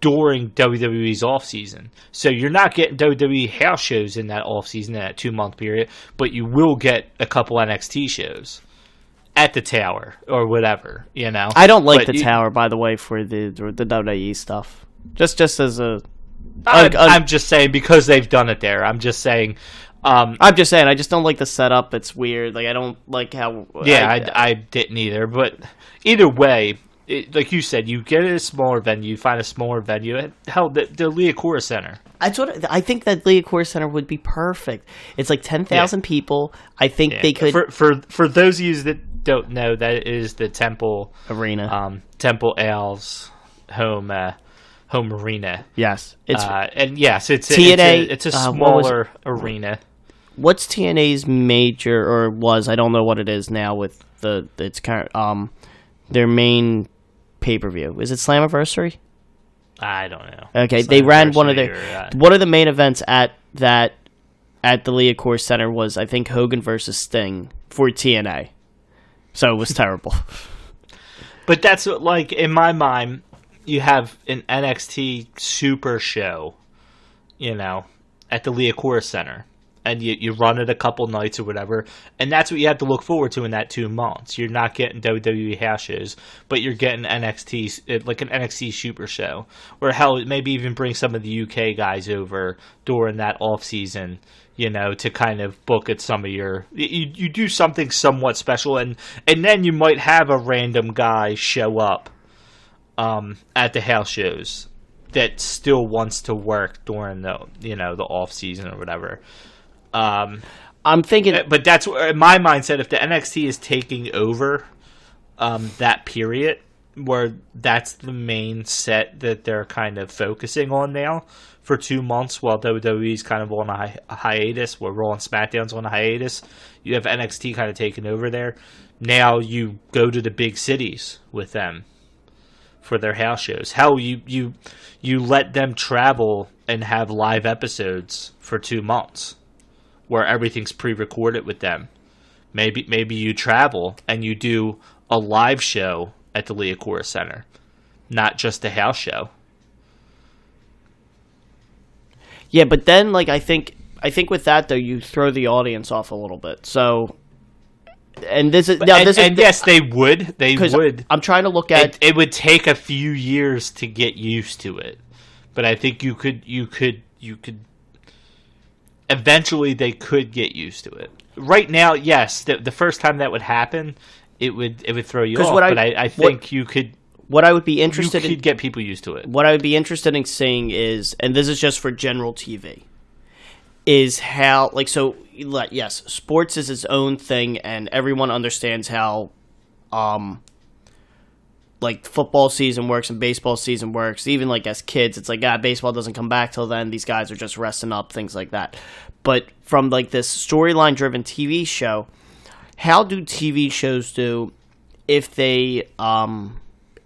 during WWE's off season. So you're not getting WWE house shows in that off season, in that 2-month period, but you will get a couple NXT shows at the Tower or whatever, you know. I don't like the Tower, by the way, for the WWE stuff. Just as a I'm just saying because they've done it there. I'm just saying I just don't like the setup. It's weird. Like, I don't like how I didn't either, but either way, like you said, you get a smaller venue, you find a smaller venue. Hell, the Liacouras Center. I think that Liacouras Center would be perfect. It's like 10,000 people. I think they could. For those of you that don't know, that is the Temple Arena. Temple Ale's home arena. Yes, it's TNA. It's a smaller arena. What's TNA's major, or was, I don't know what it is now with its current their main pay-per-view. Is it Slammiversary? I don't know. Okay, they ran one of the main events at the Liacouras Center was, I think, Hogan versus Sting for TNA. So it was terrible. But that's what, like, in my mind, you have an NXT Super Show, you know, at the Liacouras Center. And you run it a couple nights or whatever, and that's what you have to look forward to in that 2 months. You're not getting WWE house shows, but you're getting NXT, like an NXT Super Show, or hell, maybe even bring some of the UK guys over during that off season, you know, to kind of book at some of your. You do something somewhat special, and then you might have a random guy show up at the house shows that still wants to work during the the off season or whatever. I'm thinking, but that's in my mindset. If the NXT is taking over that period, where that's the main set that they're kind of focusing on now for 2 months while WWE's kind of on a hiatus, where Raw and SmackDown's on a hiatus. You have NXT kind of taking over there. Now you go to the big cities with them for their house shows. Hell, you let them travel and have live episodes for 2 months where everything's pre-recorded with them. Maybe you travel and you do a live show at the Liacouras Center, not just a house show. Yeah, but then I think with that though, you throw the audience off a little bit. So, and yes, they would. They would. I'm trying to look at it. Would take a few years to get used to it, but I think you could. Eventually, they could get used to it. Right now, yes, the first time that would happen, it would throw you off. But I think you could. What I would be interested in get people used to it. What I would be interested in seeing is, and this is just for general TV, is how yes, sports is its own thing, and everyone understands how football season works and baseball season works. Even as kids, it's baseball doesn't come back till then. These guys are just resting up, things like that. But from this storyline driven TV show, how do TV shows do if they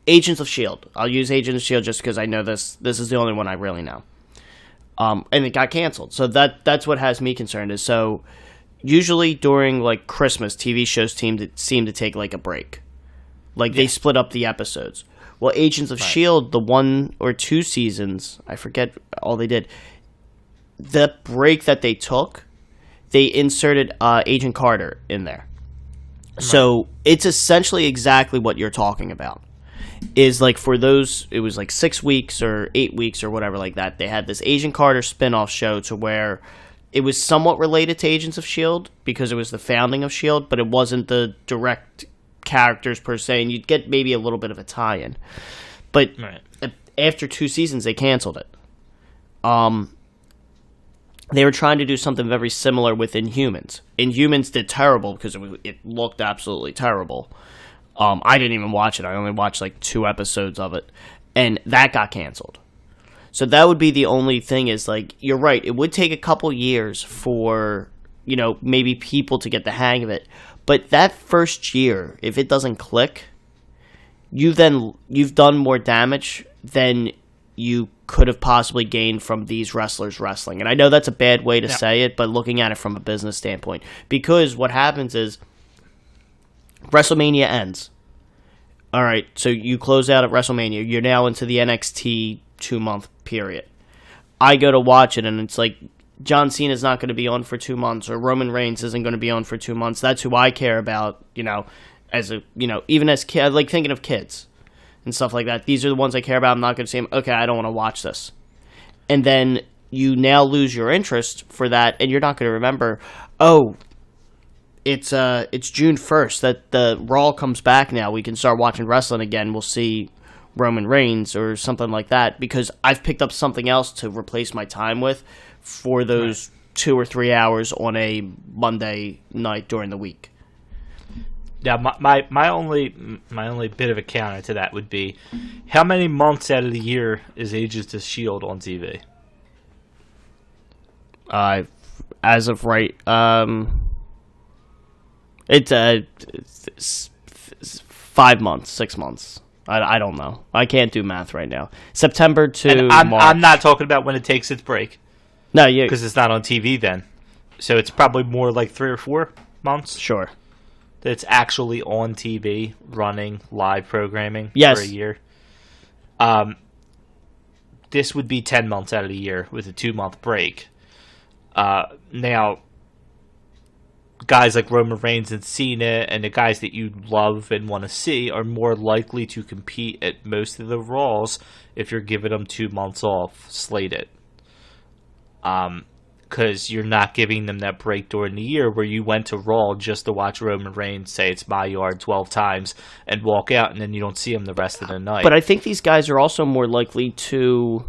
Agents of S.H.I.E.L.D. I'll use Agents of S.H.I.E.L.D. just because I know this is the only one I really know. And it got canceled. So that's what has me concerned is, so usually during Christmas, TV shows seem to take a break. They split up the episodes. Well, Agents of S.H.I.E.L.D., the 1 or 2 seasons, I forget all they did, the break that they took, they inserted Agent Carter in there. Right. So it's essentially exactly what you're talking about. Is for those, it was 6 weeks or 8 weeks or whatever like that. They had this Agent Carter spin-off show to where it was somewhat related to Agents of S.H.I.E.L.D. because it was the founding of S.H.I.E.L.D., but it wasn't the direct characters per se, and you'd get maybe a little bit of a tie-in. But after 2 seasons, they canceled it. They were trying to do something very similar with Inhumans. Inhumans did terrible because it looked absolutely terrible. I didn't even watch it. I only watched 2 episodes of it, and that got canceled. So that would be the only thing is you're right. It would take a couple years for maybe people to get the hang of it, but that first year, if it doesn't click, you've done more damage than you could have possibly gained from these wrestlers wrestling. And I know that's a bad way to say it, but looking at it from a business standpoint, because what happens is, WrestleMania ends. All right, so you close out at WrestleMania. You're now into the NXT 2-month period. I go to watch it, and it's John Cena's not going to be on for 2 months, or Roman Reigns isn't going to be on for 2 months. That's who I care about, even as kids, thinking of kids and stuff like that. These are the ones I care about. I'm not going to say, okay, I don't want to watch this. And then you now lose your interest for that, and you're not going to remember, it's June 1st that the Raw comes back now. We can start watching wrestling again. We'll see Roman Reigns or something like that because I've picked up something else to replace my time with for those 2 or 3 hours on a Monday night during the week. Now, my only bit of a counter to that would be, how many months out of the year is Agents of S.H.I.E.L.D. on TV? As of right, it's 5 months, 6 months. I don't know. I can't do math right now. September to March. I'm not talking about when it takes its break. No, yeah, because it's not on TV then. So it's probably more 3 or 4 months. Sure. That's actually on TV, running live programming for a year. This would be 10 months out of the year with a 2-month break. Now, guys like Roman Reigns and Cena and the guys that you love and want to see are more likely to compete at most of the Raws if you're giving them 2 months off slated. Because you're not giving them that break during the year where you went to Raw just to watch Roman Reigns say it's my yard 12 times and walk out, and then you don't see him the rest of the night. But I think these guys are also more likely to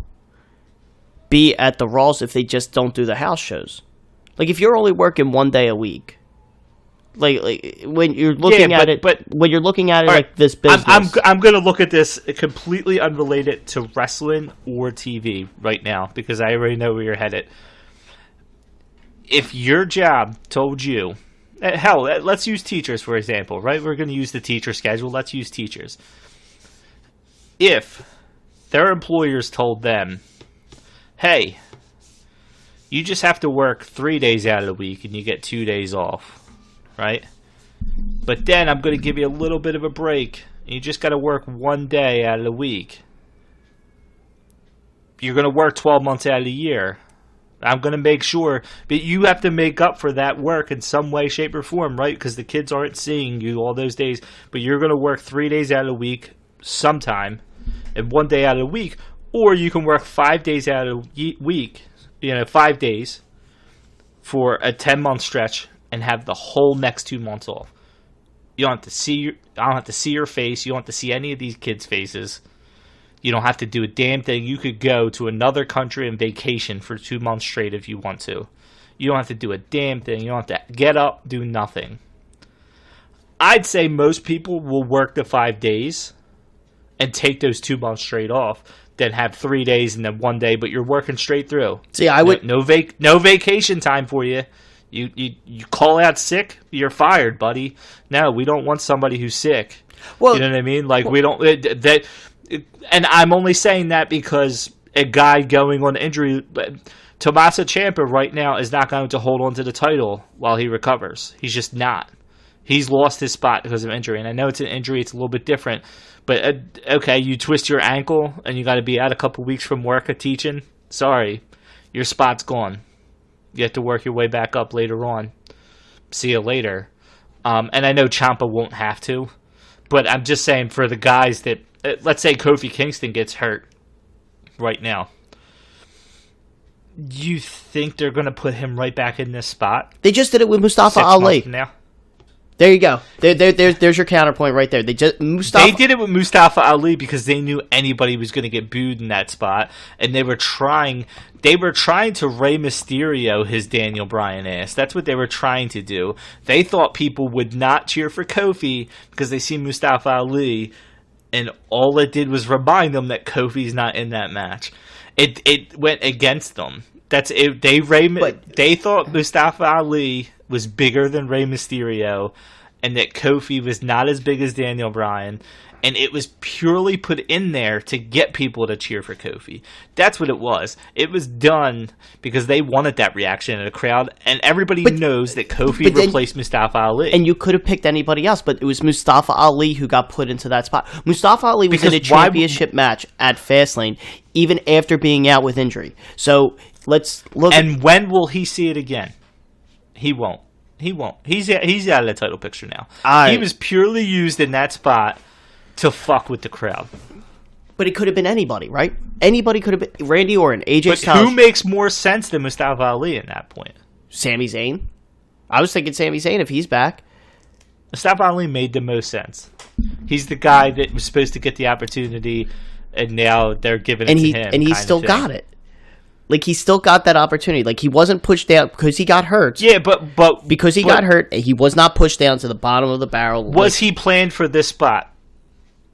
be at the Raws if they just don't do the house shows. If you're only working 1 day a week, Like when you're looking at it, but when you're looking at it right, like this business, I'm going to look at this completely unrelated to wrestling or TV right now because I already know where you're headed. If your job told you, hell, let's use teachers for example, right? We're going to use the teacher schedule. Let's use teachers. If their employers told them, hey, you just have to work 3 days out of the week and you get 2 days off. Right? But then I'm going to give you a little bit of a break. You just got to work 1 day out of the week. You're going to work 12 months out of the year. I'm going to make sure, but you have to make up for that work in some way, shape, or form, right? Because the kids aren't seeing you all those days. But you're going to work 3 days out of the week sometime and 1 day out of the week. Or you can work 5 days out of the week, 5 days for a 10-month stretch and have the whole next 2 months off. You don't have to see I don't have to see your face. You don't have to see any of these kids' faces. You don't have to do a damn thing. You could go to another country and vacation for 2 months straight if you want to. You don't have to do a damn thing. You don't have to get up, do nothing. I'd say most people will work the 5 days and take those 2 months straight off, then have 3 days and then 1 day, but you're working straight through. See, I would no vacation time for you. You call out sick, you're fired, buddy. No, we don't want somebody who's sick. Well, you know what I mean? Like we don't and I'm only saying that because a guy going on injury, Tommaso Ciampa right now is not going to hold on to the title while he recovers. He's just not. He's lost his spot because of injury, and I know it's an injury; it's a little bit different. But okay, you twist your ankle and you got to be out a couple weeks from work of teaching. Sorry, your spot's gone. You have to work your way back up later on. See you later. And I know Ciampa won't have to, but I'm just saying for the guys that, let's say Kofi Kingston gets hurt right now. You think they're going to put him right back in this spot? They just did it with Mustafa Ali. Now? There you go. There's your counterpoint right there. They did it with Mustafa Ali because they knew anybody was going to get booed in that spot, and they were trying to Rey Mysterio his Daniel Bryan ass. That's what they were trying to do. They thought people would not cheer for Kofi because they see Mustafa Ali, and all it did was remind them that Kofi's not in that match. It went against them. That's it. They thought Mustafa Ali was bigger than Rey Mysterio, and that Kofi was not as big as Daniel Bryan, and it was purely put in there to get people to cheer for Kofi. That's what it was. It was done because they wanted that reaction in the crowd, and everybody knows that Kofi replaced Mustafa Ali. And you could have picked anybody else, but it was Mustafa Ali who got put into that spot. Mustafa Ali was in a championship match at Fastlane, even after being out with injury. So let's look. And when will he see it again? He won't. He's out of the title picture now. He was purely used in that spot to fuck with the crowd. But it could have been anybody, right? Anybody could have been Randy Orton, AJ Styles. But who makes more sense than Mustafa Ali in that point? Sami Zayn. I was thinking Sami Zayn if he's back. Mustafa Ali made the most sense. He's the guy that was supposed to get the opportunity, and now they're giving it to him. And he still got it. Like, he still got that opportunity. Like, he wasn't pushed down because he got hurt. Yeah, but because he got hurt, he was not pushed down to the bottom of the barrel. Was he planned for this spot?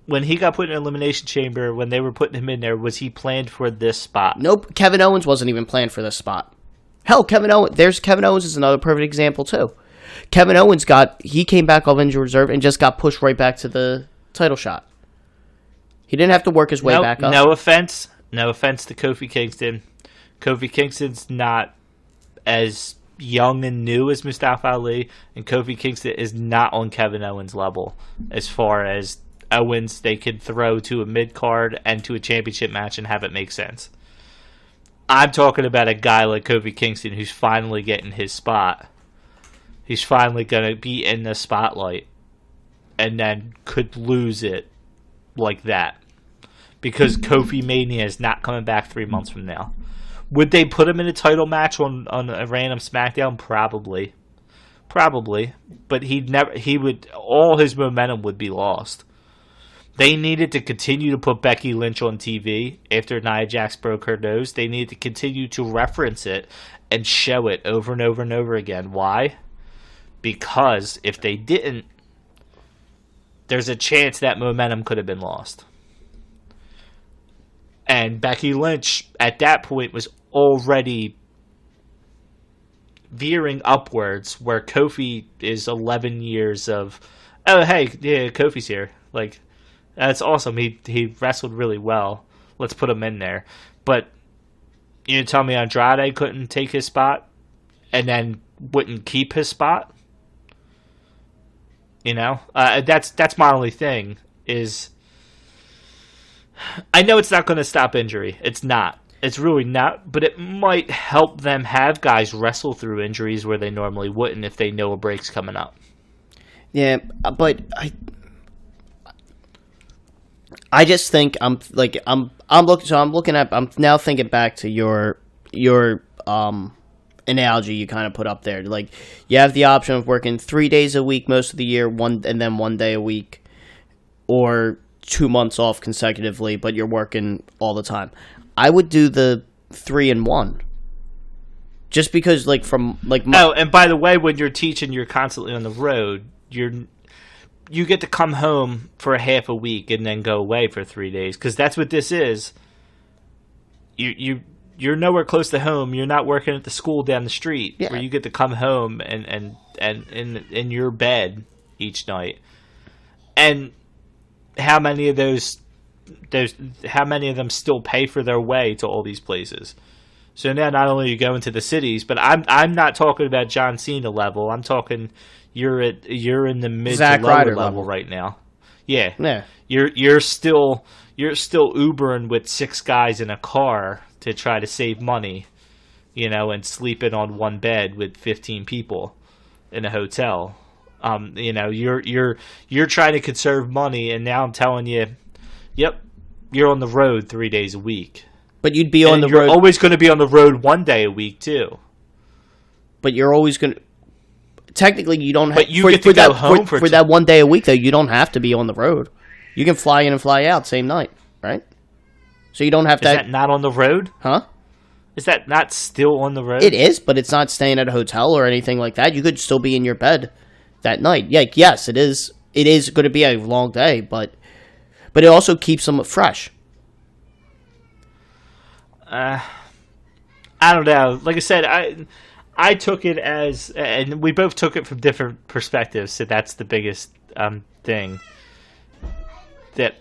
When he got put in an elimination chamber, when they were putting him in there, was he planned for this spot? Nope. Kevin Owens wasn't even planned for this spot. Hell, Kevin Owens is another perfect example, too. Kevin Owens he came back off injured reserve and just got pushed right back to the title shot. He didn't have to work his way back up. No offense to Kofi Kingston. Kofi Kingston's not as young and new as Mustafa Ali, and Kofi Kingston is not on Kevin Owens' level as far as Owens they could throw to a mid-card and to a championship match and have it make sense. I'm talking about a guy like Kofi Kingston who's finally getting his spot. He's finally going to be in the spotlight and then could lose it like that because Kofi Mania is not coming back 3 months from now. Would they put him in a title match on a random SmackDown? Probably. But all his momentum would be lost. They needed to continue to put Becky Lynch on TV after Nia Jax broke her nose. They needed to continue to reference it and show it over and over and over again. Why? because if they didn't, there's a chance that momentum could have been lost. And Becky Lynch at that point was already veering upwards, where Kofi is 11 years of, oh, hey, yeah, Kofi's here. Like, that's awesome. He wrestled really well. Let's put him in there. But you tell me Andrade couldn't take his spot and then wouldn't keep his spot? You know? That's my only thing is, I know it's not going to stop injury. It's not. It's really not. But it might help them have guys wrestle through injuries where they normally wouldn't if they know a break's coming up. Yeah, but I just think I'm now thinking back to your analogy you kind of put up there. Like, you have the option of working 3 days a week most of the year, and then 1 day a week, or 2 months off consecutively, but you're working all the time. I would do the 3 and 1. Just because, like, and by the way, when you're teaching, you're constantly on the road. You get to come home for a half a week and then go away for 3 days, because that's what this is. You're nowhere close to home. You're not working at the school down the street, where you get to come home and in your bed each night. And how many of how many of them still pay for their way to all these places? So now not only are you going to the cities, but I'm not talking about John Cena level. I'm talking you're in the mid Zack to lower Ryder level right now. Yeah. You're still Ubering with 6 guys in a car to try to save money, you know, and sleeping on one bed with 15 people in a hotel. You know, you're trying to conserve money, and now I'm telling you, yep, you're on the road 3 days a week. But you'd be on the road. road. You're always going to be on the road 1 day a week too. But you're always going to. Technically, you don't have. But you get to go home for that 1 day a week, though. You don't have to be on the road. You can fly in and fly out same night, right? So you don't have to. Is that not on the road? Huh? Is that not still on the road? It is, but it's not staying at a hotel or anything like that. You could still be in your bed that night. Yeah, yes, it is. It is going to be a long day, but it also keeps them fresh. I don't know. Like I said, I took it as, and we both took it from different perspectives. So that's the biggest thing. That.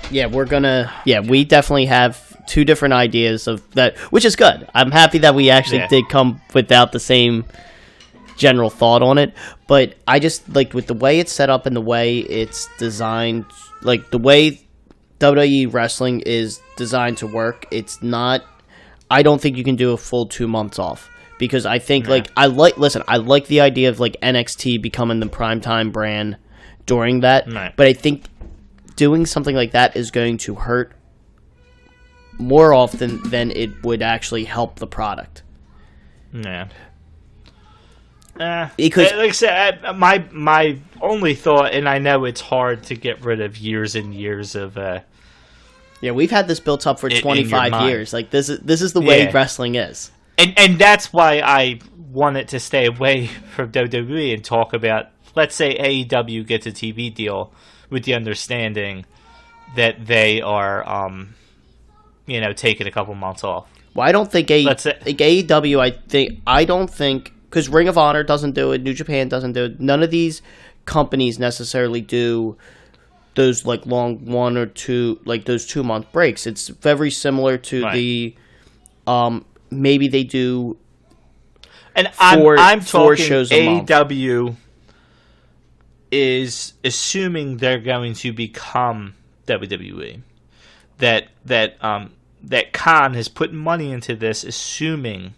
Yeah, we definitely have 2 different ideas of that, which is good. I'm happy that we actually did come without the same general thought on it. But I just, like, with the way it's set up and the way it's designed, like, the way WWE wrestling is designed to work, it's not, I don't think you can do a full 2 months off. Because I think, I like the idea of, like, NXT becoming the primetime brand during that. Right. But I think doing something like that is going to hurt more often than it would actually help the product. Yeah. Because, like I said, my only thought, and I know it's hard to get rid of years and years of. Yeah, we've had this built up for 25 years. Like, this is the way wrestling is. And that's why I wanted to stay away from WWE and talk about, let's say AEW gets a TV deal with the understanding that they are, taking a couple months off. Well, I don't think AEW, I don't think, because Ring of Honor doesn't do it, New Japan doesn't do it, none of these companies necessarily do those, like, long 1 or 2, like, those 2 month breaks. It's very similar to the, maybe they do. And I'm talking shows a month. AEW is assuming they're going to become WWE. That Khan has put money into this, assuming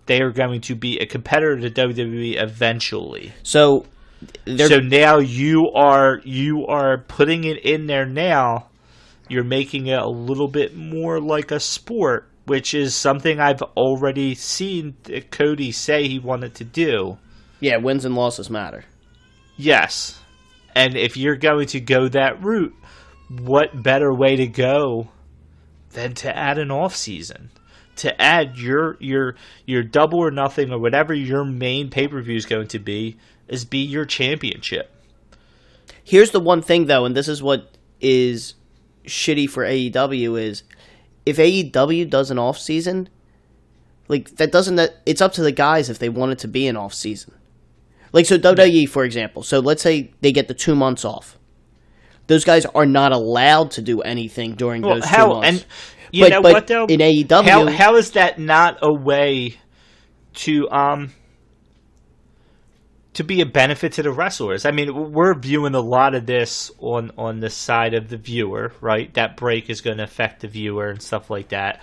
they are going to be a competitor to WWE eventually. So now you are putting it in there now. You're making it a little bit more like a sport, which is something I've already seen Cody say he wanted to do. Yeah, wins and losses matter. Yes. And if you're going to go that route, what better way to go than to add an off season? to add your Double or Nothing or whatever your main pay-per-view is going to be your championship. Here's the one thing, though, and this is what is shitty for AEW, is if AEW does an off-season, like, it's up to the guys if they want it to be an off-season. Like, so WWE, for example, so let's say they get the 2 months off. Those guys are not allowed to do anything during those 2 months. And you know what, though? In AEW... How is that not a way to be a benefit to the wrestlers? I mean, we're viewing a lot of this on the side of the viewer, right? That break is going to affect the viewer and stuff like that.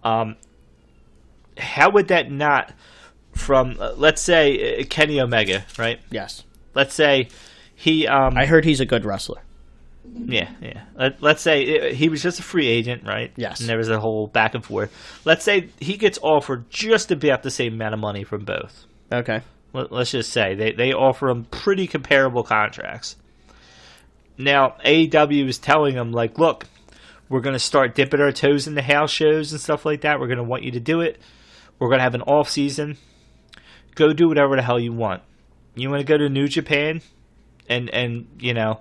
How would that not, from, let's say, Kenny Omega, right? Yes. Let's say he... I heard he's a good wrestler. Yeah. Let's say he was just a free agent, right? Yes. And there was a whole back and forth. Let's say he gets offered just about the same amount of money from both. Okay. Let's just say they offer him pretty comparable contracts. Now, AEW is telling him, like, look, we're going to start dipping our toes in the house shows and stuff like that. We're going to want you to do it. We're going to have an off season. Go do whatever the hell you want. You want to go to New Japan and you know,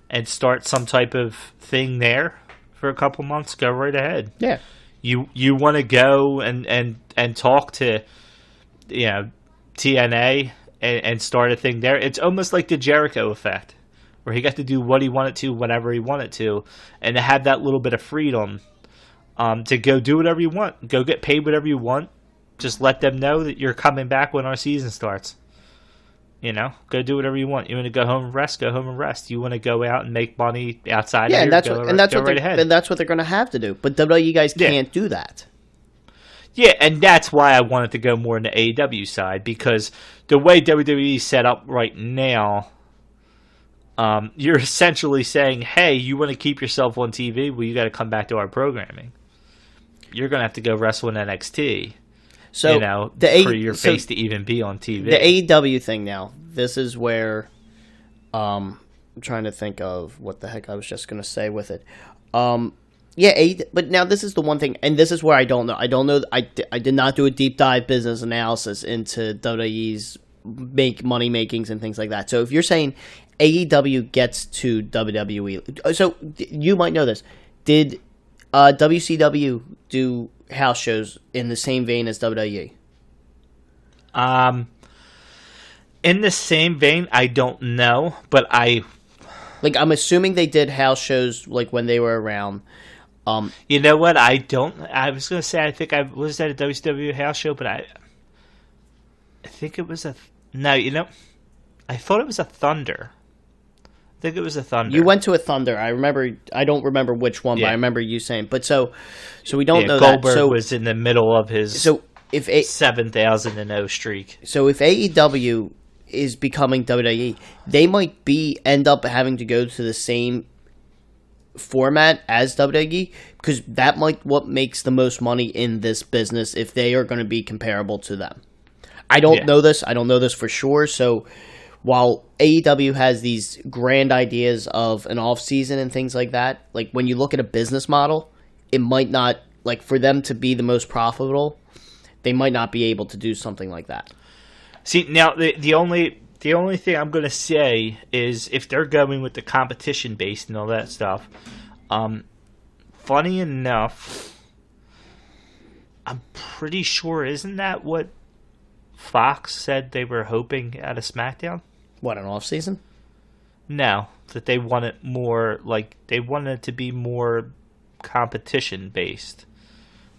and start some type of thing there for a couple months, go right ahead. Yeah. You want to go and talk to, you know, TNA and start a thing there. It's almost like the Jericho effect, where he got to do what he wanted to, whenever he wanted to, and to have that little bit of freedom to go do whatever you want, go get paid whatever you want. Just let them know that you're coming back when our season starts. You know, go do whatever you want. You want to go home and rest, go home and rest. You want to go out and make money outside of here, and that's what they're going to have to do. But WWE guys can't do that. Yeah, and that's why I wanted to go more in the AEW side, because the way WWE is set up right now, you're essentially saying, hey, you want to keep yourself on TV? Well, you got to come back to our programming. You're going to have to go wrestle in NXT. So, you know, for your face to even be on TV. The AEW thing now, this is where I'm trying to think of what the heck I was just going to say with it. But now this is the one thing, and this is where I don't know. I did not do a deep dive business analysis into WWE's money makings and things like that. So if you're saying AEW gets to WWE, so you might know this. Did WCW do house shows in the same vein as WWE? In the same vein, I don't know, but I'm assuming they did house shows like when they were around. You know what? I was gonna say I think I was at a WCW house show, but I think it was no. You know, I thought it was a Thunder. I think it was a Thunder. You went to a Thunder. I remember. I don't remember which one, but I remember you saying. But so we don't know Goldberg that. So was in the middle of his 7,000-0 streak. So if AEW is becoming WWE, they might end up having to go to the same format as WWE, because that might what makes the most money in this business if they are going to be comparable to them. I don't know this. I don't know this for sure. So while AEW has these grand ideas of an off season and things like that, like when you look at a business model, it might not, like, for them to be the most profitable, they might not be able to do something like that. See, now the only thing I'm going to say is if they're going with the competition based and all that stuff, funny enough, I'm pretty sure, isn't that what Fox said they were hoping out of SmackDown? What, an off season? No, that they want it more, like, they wanted it to be more competition based.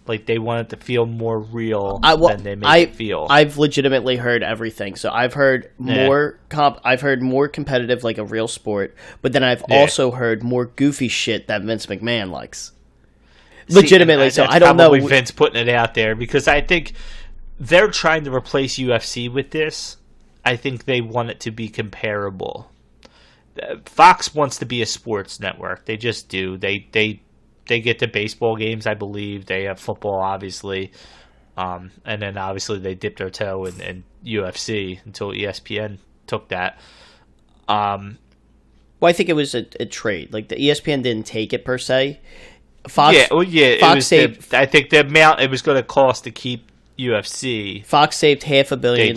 Like, they want it to feel more real than they make it feel. I've legitimately heard everything. So I've heard more I've heard more competitive, like a real sport, but then I've also heard more goofy shit that Vince McMahon likes. Legitimately, so I don't know. Probably Vince putting it out there, because I think they're trying to replace UFC with this. I think they want it to be comparable. Fox wants to be a sports network. They just do. They get the baseball games, I believe. They have football, obviously. And then, obviously, they dipped their toe in UFC until ESPN took that. Well, I think it was a trade. Like, the ESPN didn't take it, per se. Fox. Yeah, well, yeah. Fox it was saved. I think the amount it was going to cost to keep UFC. Fox saved $500 million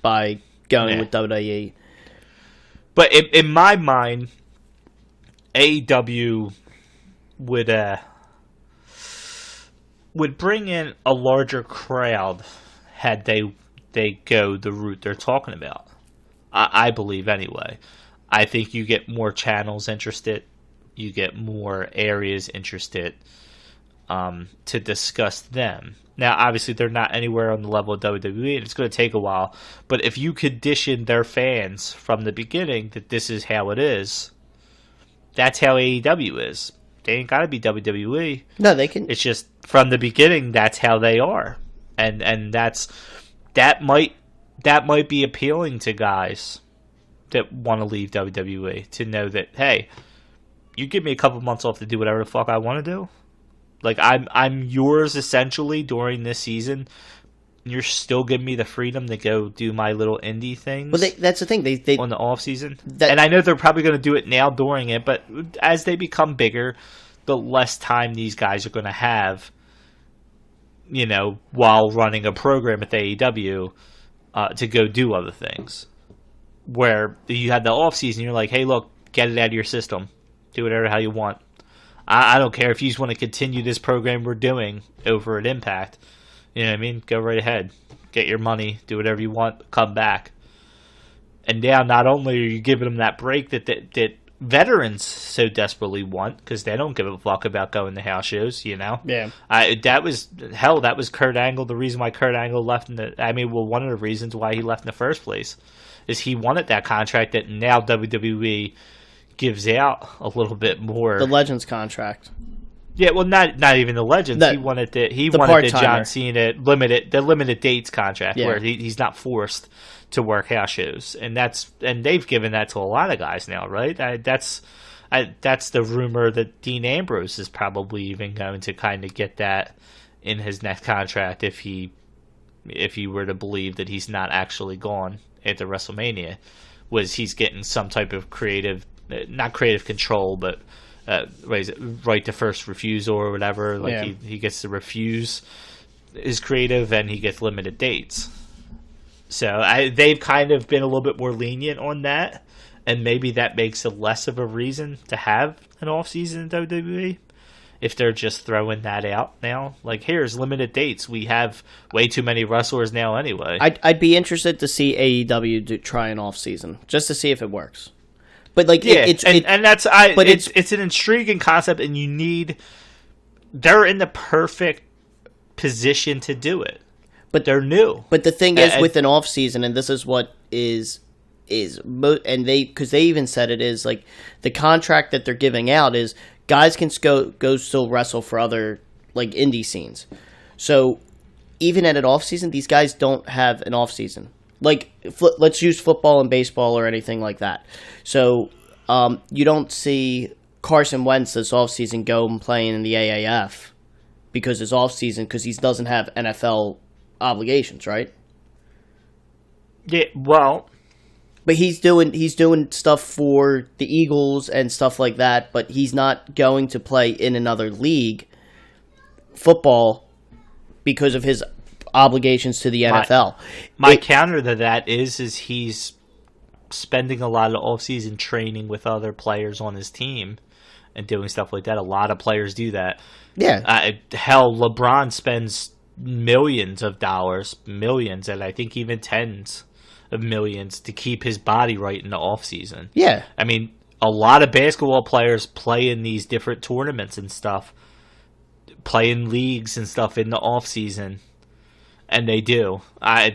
by going with WWE. But in my mind, AEW would bring in a larger crowd had they go the route they're talking about. I believe anyway. I think you get more channels interested, you get more areas interested to discuss them. Now, obviously, they're not anywhere on the level of WWE, and it's going to take a while. But if you condition their fans from the beginning that this is how it is, that's how AEW is. They ain't got to be WWE. No, they can. It's just from the beginning, that's how they are, and that might be appealing to guys that want to leave WWE to know that, hey, you give me a couple months off to do whatever the fuck I want to do. Like, I'm yours essentially during this season. You're still giving me the freedom to go do my little indie things. Well, that's the thing. They on the off season, and I know they're probably going to do it now during it. But as they become bigger, the less time these guys are going to have, while running a program at the AEW, to go do other things. Where you had the off season, you're like, hey, look, get it out of your system, do whatever how you want. I don't care if you just want to continue this program we're doing over at Impact. You know what I mean? Go right ahead. Get your money. Do whatever you want. Come back. And now, not only are you giving them that break that veterans so desperately want, because they don't give a fuck about going to house shows, Yeah. That was Kurt Angle. The reason why Kurt Angle left one of the reasons why he left in the first place is he wanted that contract that now WWE gives out a little bit more. The Legends contract. Yeah, well, not even the Legends. He wanted the John Cena limited dates contract, where he's not forced to work house shows, and they've given that to a lot of guys now, right? That's the rumor that Dean Ambrose is probably even going to kind of get that in his next contract if he were to believe that he's not actually gone at the WrestleMania, was he's getting some type of not creative control, but right to first refusal or whatever. Like he gets to refuse his creative, and he gets limited dates. So they've kind of been a little bit more lenient on that, and maybe that makes it less of a reason to have an off season in WWE. If they're just throwing that out now, like, here's limited dates. We have way too many wrestlers now anyway. I'd be interested to see AEW try an off season just to see if it works. But it's an intriguing concept, and they're in the perfect position to do it. But they're new. But the thing is, with an off season, and this is what and because they even said it is like the contract that they're giving out is guys can go still wrestle for other like indie scenes. So even at an off season, these guys don't have an off season. Like, let's use football and baseball or anything like that. So you don't see Carson Wentz this offseason go and playing in the AAF because it's offseason because he doesn't have NFL obligations, right? Yeah, well, but he's doing stuff for the Eagles and stuff like that, but he's not going to play in another league, football, because of his obligations to the NFL. My counter to that is he's spending a lot of off-season training with other players on his team and doing stuff like that. A lot of players do that. Yeah. Hell, LeBron spends millions of dollars, millions, and I think even tens of millions to keep his body right in the off-season. Yeah. I mean, a lot of basketball players play in these different tournaments and stuff, play in leagues and stuff in the off-season. And they do.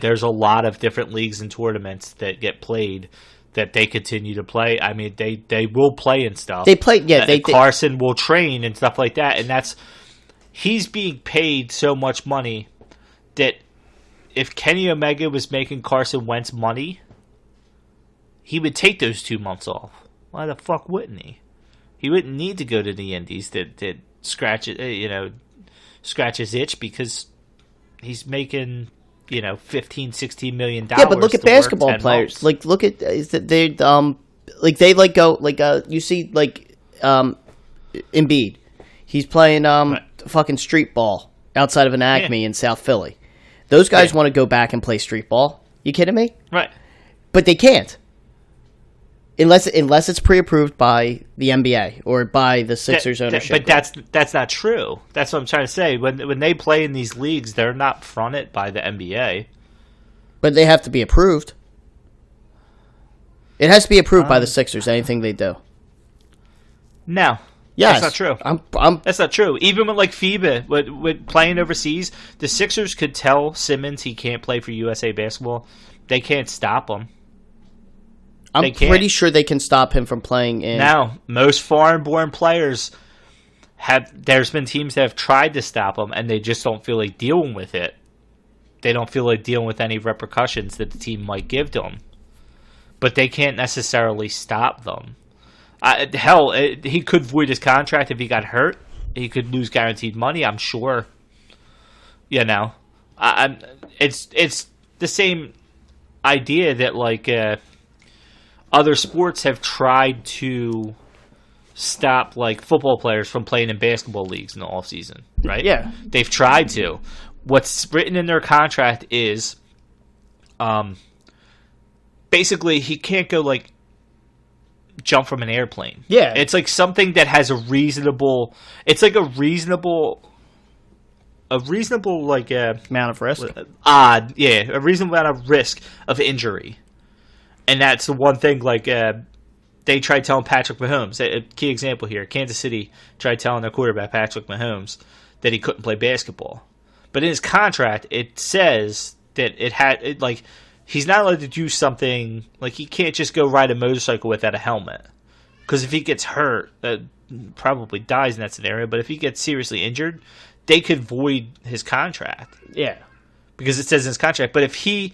There's a lot of different leagues and tournaments that get played that they continue to play. I mean, they will play and stuff. They play, yeah. Carson will train and stuff like that. And he's being paid so much money that if Kenny Omega was making Carson Wentz money, he would take those 2 months off. Why the fuck wouldn't he? He wouldn't need to go to the Indies to scratch it, scratch his itch, because he's making, $15-16 million. Yeah, but look at basketball players. Like, look at they you see Embiid. He's playing Right. fucking street ball outside of an Acme in South Philly. Those guys want to go back and play street ball. You kidding me? Right. But they can't. Unless it's pre-approved by the NBA or by the Sixers ownership. But that's not true. That's what I'm trying to say. When they play in these leagues, they're not fronted by the NBA. But they have to be approved. It has to be approved by the Sixers, anything they do. No. Yes. That's not true. I'm That's not true. Even with like FIBA, with playing overseas, the Sixers could tell Simmons he can't play for USA Basketball. They can't stop him. pretty sure they can stop him from playing in. Now, most foreign-born players there's been teams that have tried to stop them, and they just don't feel like dealing with it. They don't feel like dealing with any repercussions that the team might give to them. But they can't necessarily stop them. He could void his contract if he got hurt. He could lose guaranteed money, I'm sure. You know, it's the same idea that like other sports have tried to stop like football players from playing in basketball leagues in the off season, right? Yeah, they've tried to. What's written in their contract is, basically he can't go like jump from an airplane. Yeah, it's like something that has a reasonable. It's like a reasonable like amount of risk. A reasonable amount of risk of injury, and that's the one thing. Like they tried telling Patrick Mahomes. A key example here: Kansas City tried telling their quarterback Patrick Mahomes that he couldn't play basketball, but in his contract it says that he's not allowed to do something like he can't just go ride a motorcycle without a helmet, because if he gets hurt, probably dies in that scenario. But if he gets seriously injured, they could void his contract. Yeah, because it says in his contract. But if he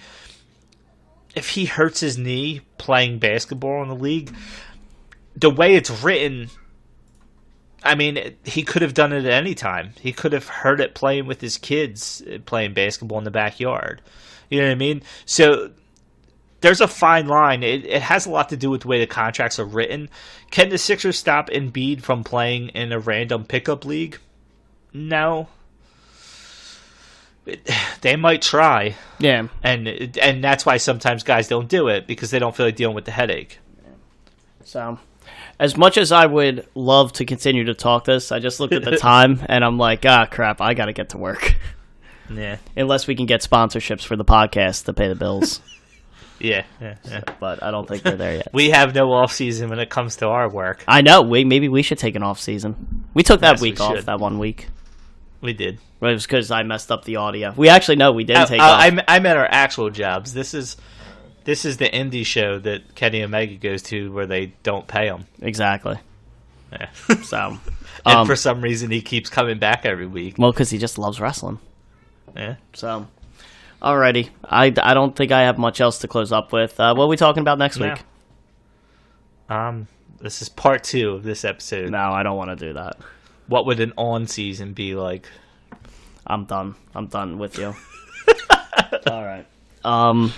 hurts his knee playing basketball in the league, the way it's written, I mean, he could have done it at any time. He could have hurt it playing with his kids, playing basketball in the backyard. You know what I mean? So there's a fine line. It has a lot to do with the way the contracts are written. Can the Sixers stop Embiid from playing in a random pickup league? No. They might try. Yeah. And that's why sometimes guys don't do it, because they don't feel like dealing with the headache. So, as much as I would love to continue to talk this, I just looked at the time and I'm like, crap, I got to get to work. Yeah. Unless we can get sponsorships for the podcast to pay the bills. Yeah. But I don't think we're there yet. We have no off season when it comes to our work. I know. Maybe we should take an off season. We took that week off, that 1 week. We did. But it was because I messed up the audio. We actually know we didn't take off. I meant our actual jobs. This is the indie show that Kenny Omega goes to where they don't pay him. Exactly. Yeah. So, and for some reason he keeps coming back every week. Well, because he just loves wrestling. Yeah. So, alrighty. I don't think I have much else to close up with. What are we talking about next week? This is part 2 of this episode. No, I don't want to do that. What would an on season be like? I'm done. I'm done with you. All right. I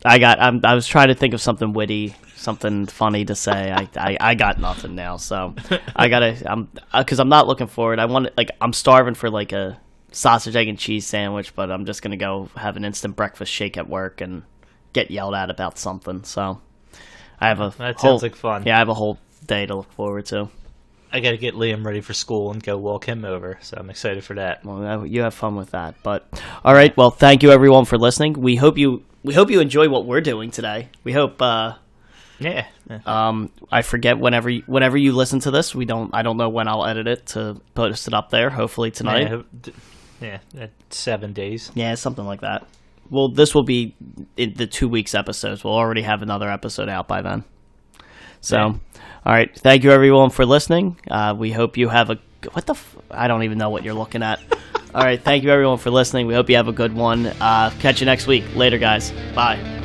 was trying to think of something witty, something funny to say. I got nothing now. So because I'm not looking forward. I'm starving for like a sausage, egg, and cheese sandwich, but I'm just gonna go have an instant breakfast shake at work and get yelled at about something. So I have sounds like fun. Yeah, I have a whole day to look forward to. I got to get Liam ready for school and go walk him over, so I'm excited for that. Well, you have fun with that. But all right, well, thank you everyone for listening. We hope you enjoy what we're doing today. We hope. Yeah. I forget whenever you listen to this. I don't know when I'll edit it to post it up there. Hopefully tonight. Yeah, 7 days. Yeah, something like that. Well, this will be in the 2 weeks episodes. We'll already have another episode out by then. So. Yeah. All right. Thank you, everyone, for listening. We hope you have I don't even know what you're looking at. All right. Thank you, everyone, for listening. We hope you have a good one. Catch you next week. Later, guys. Bye.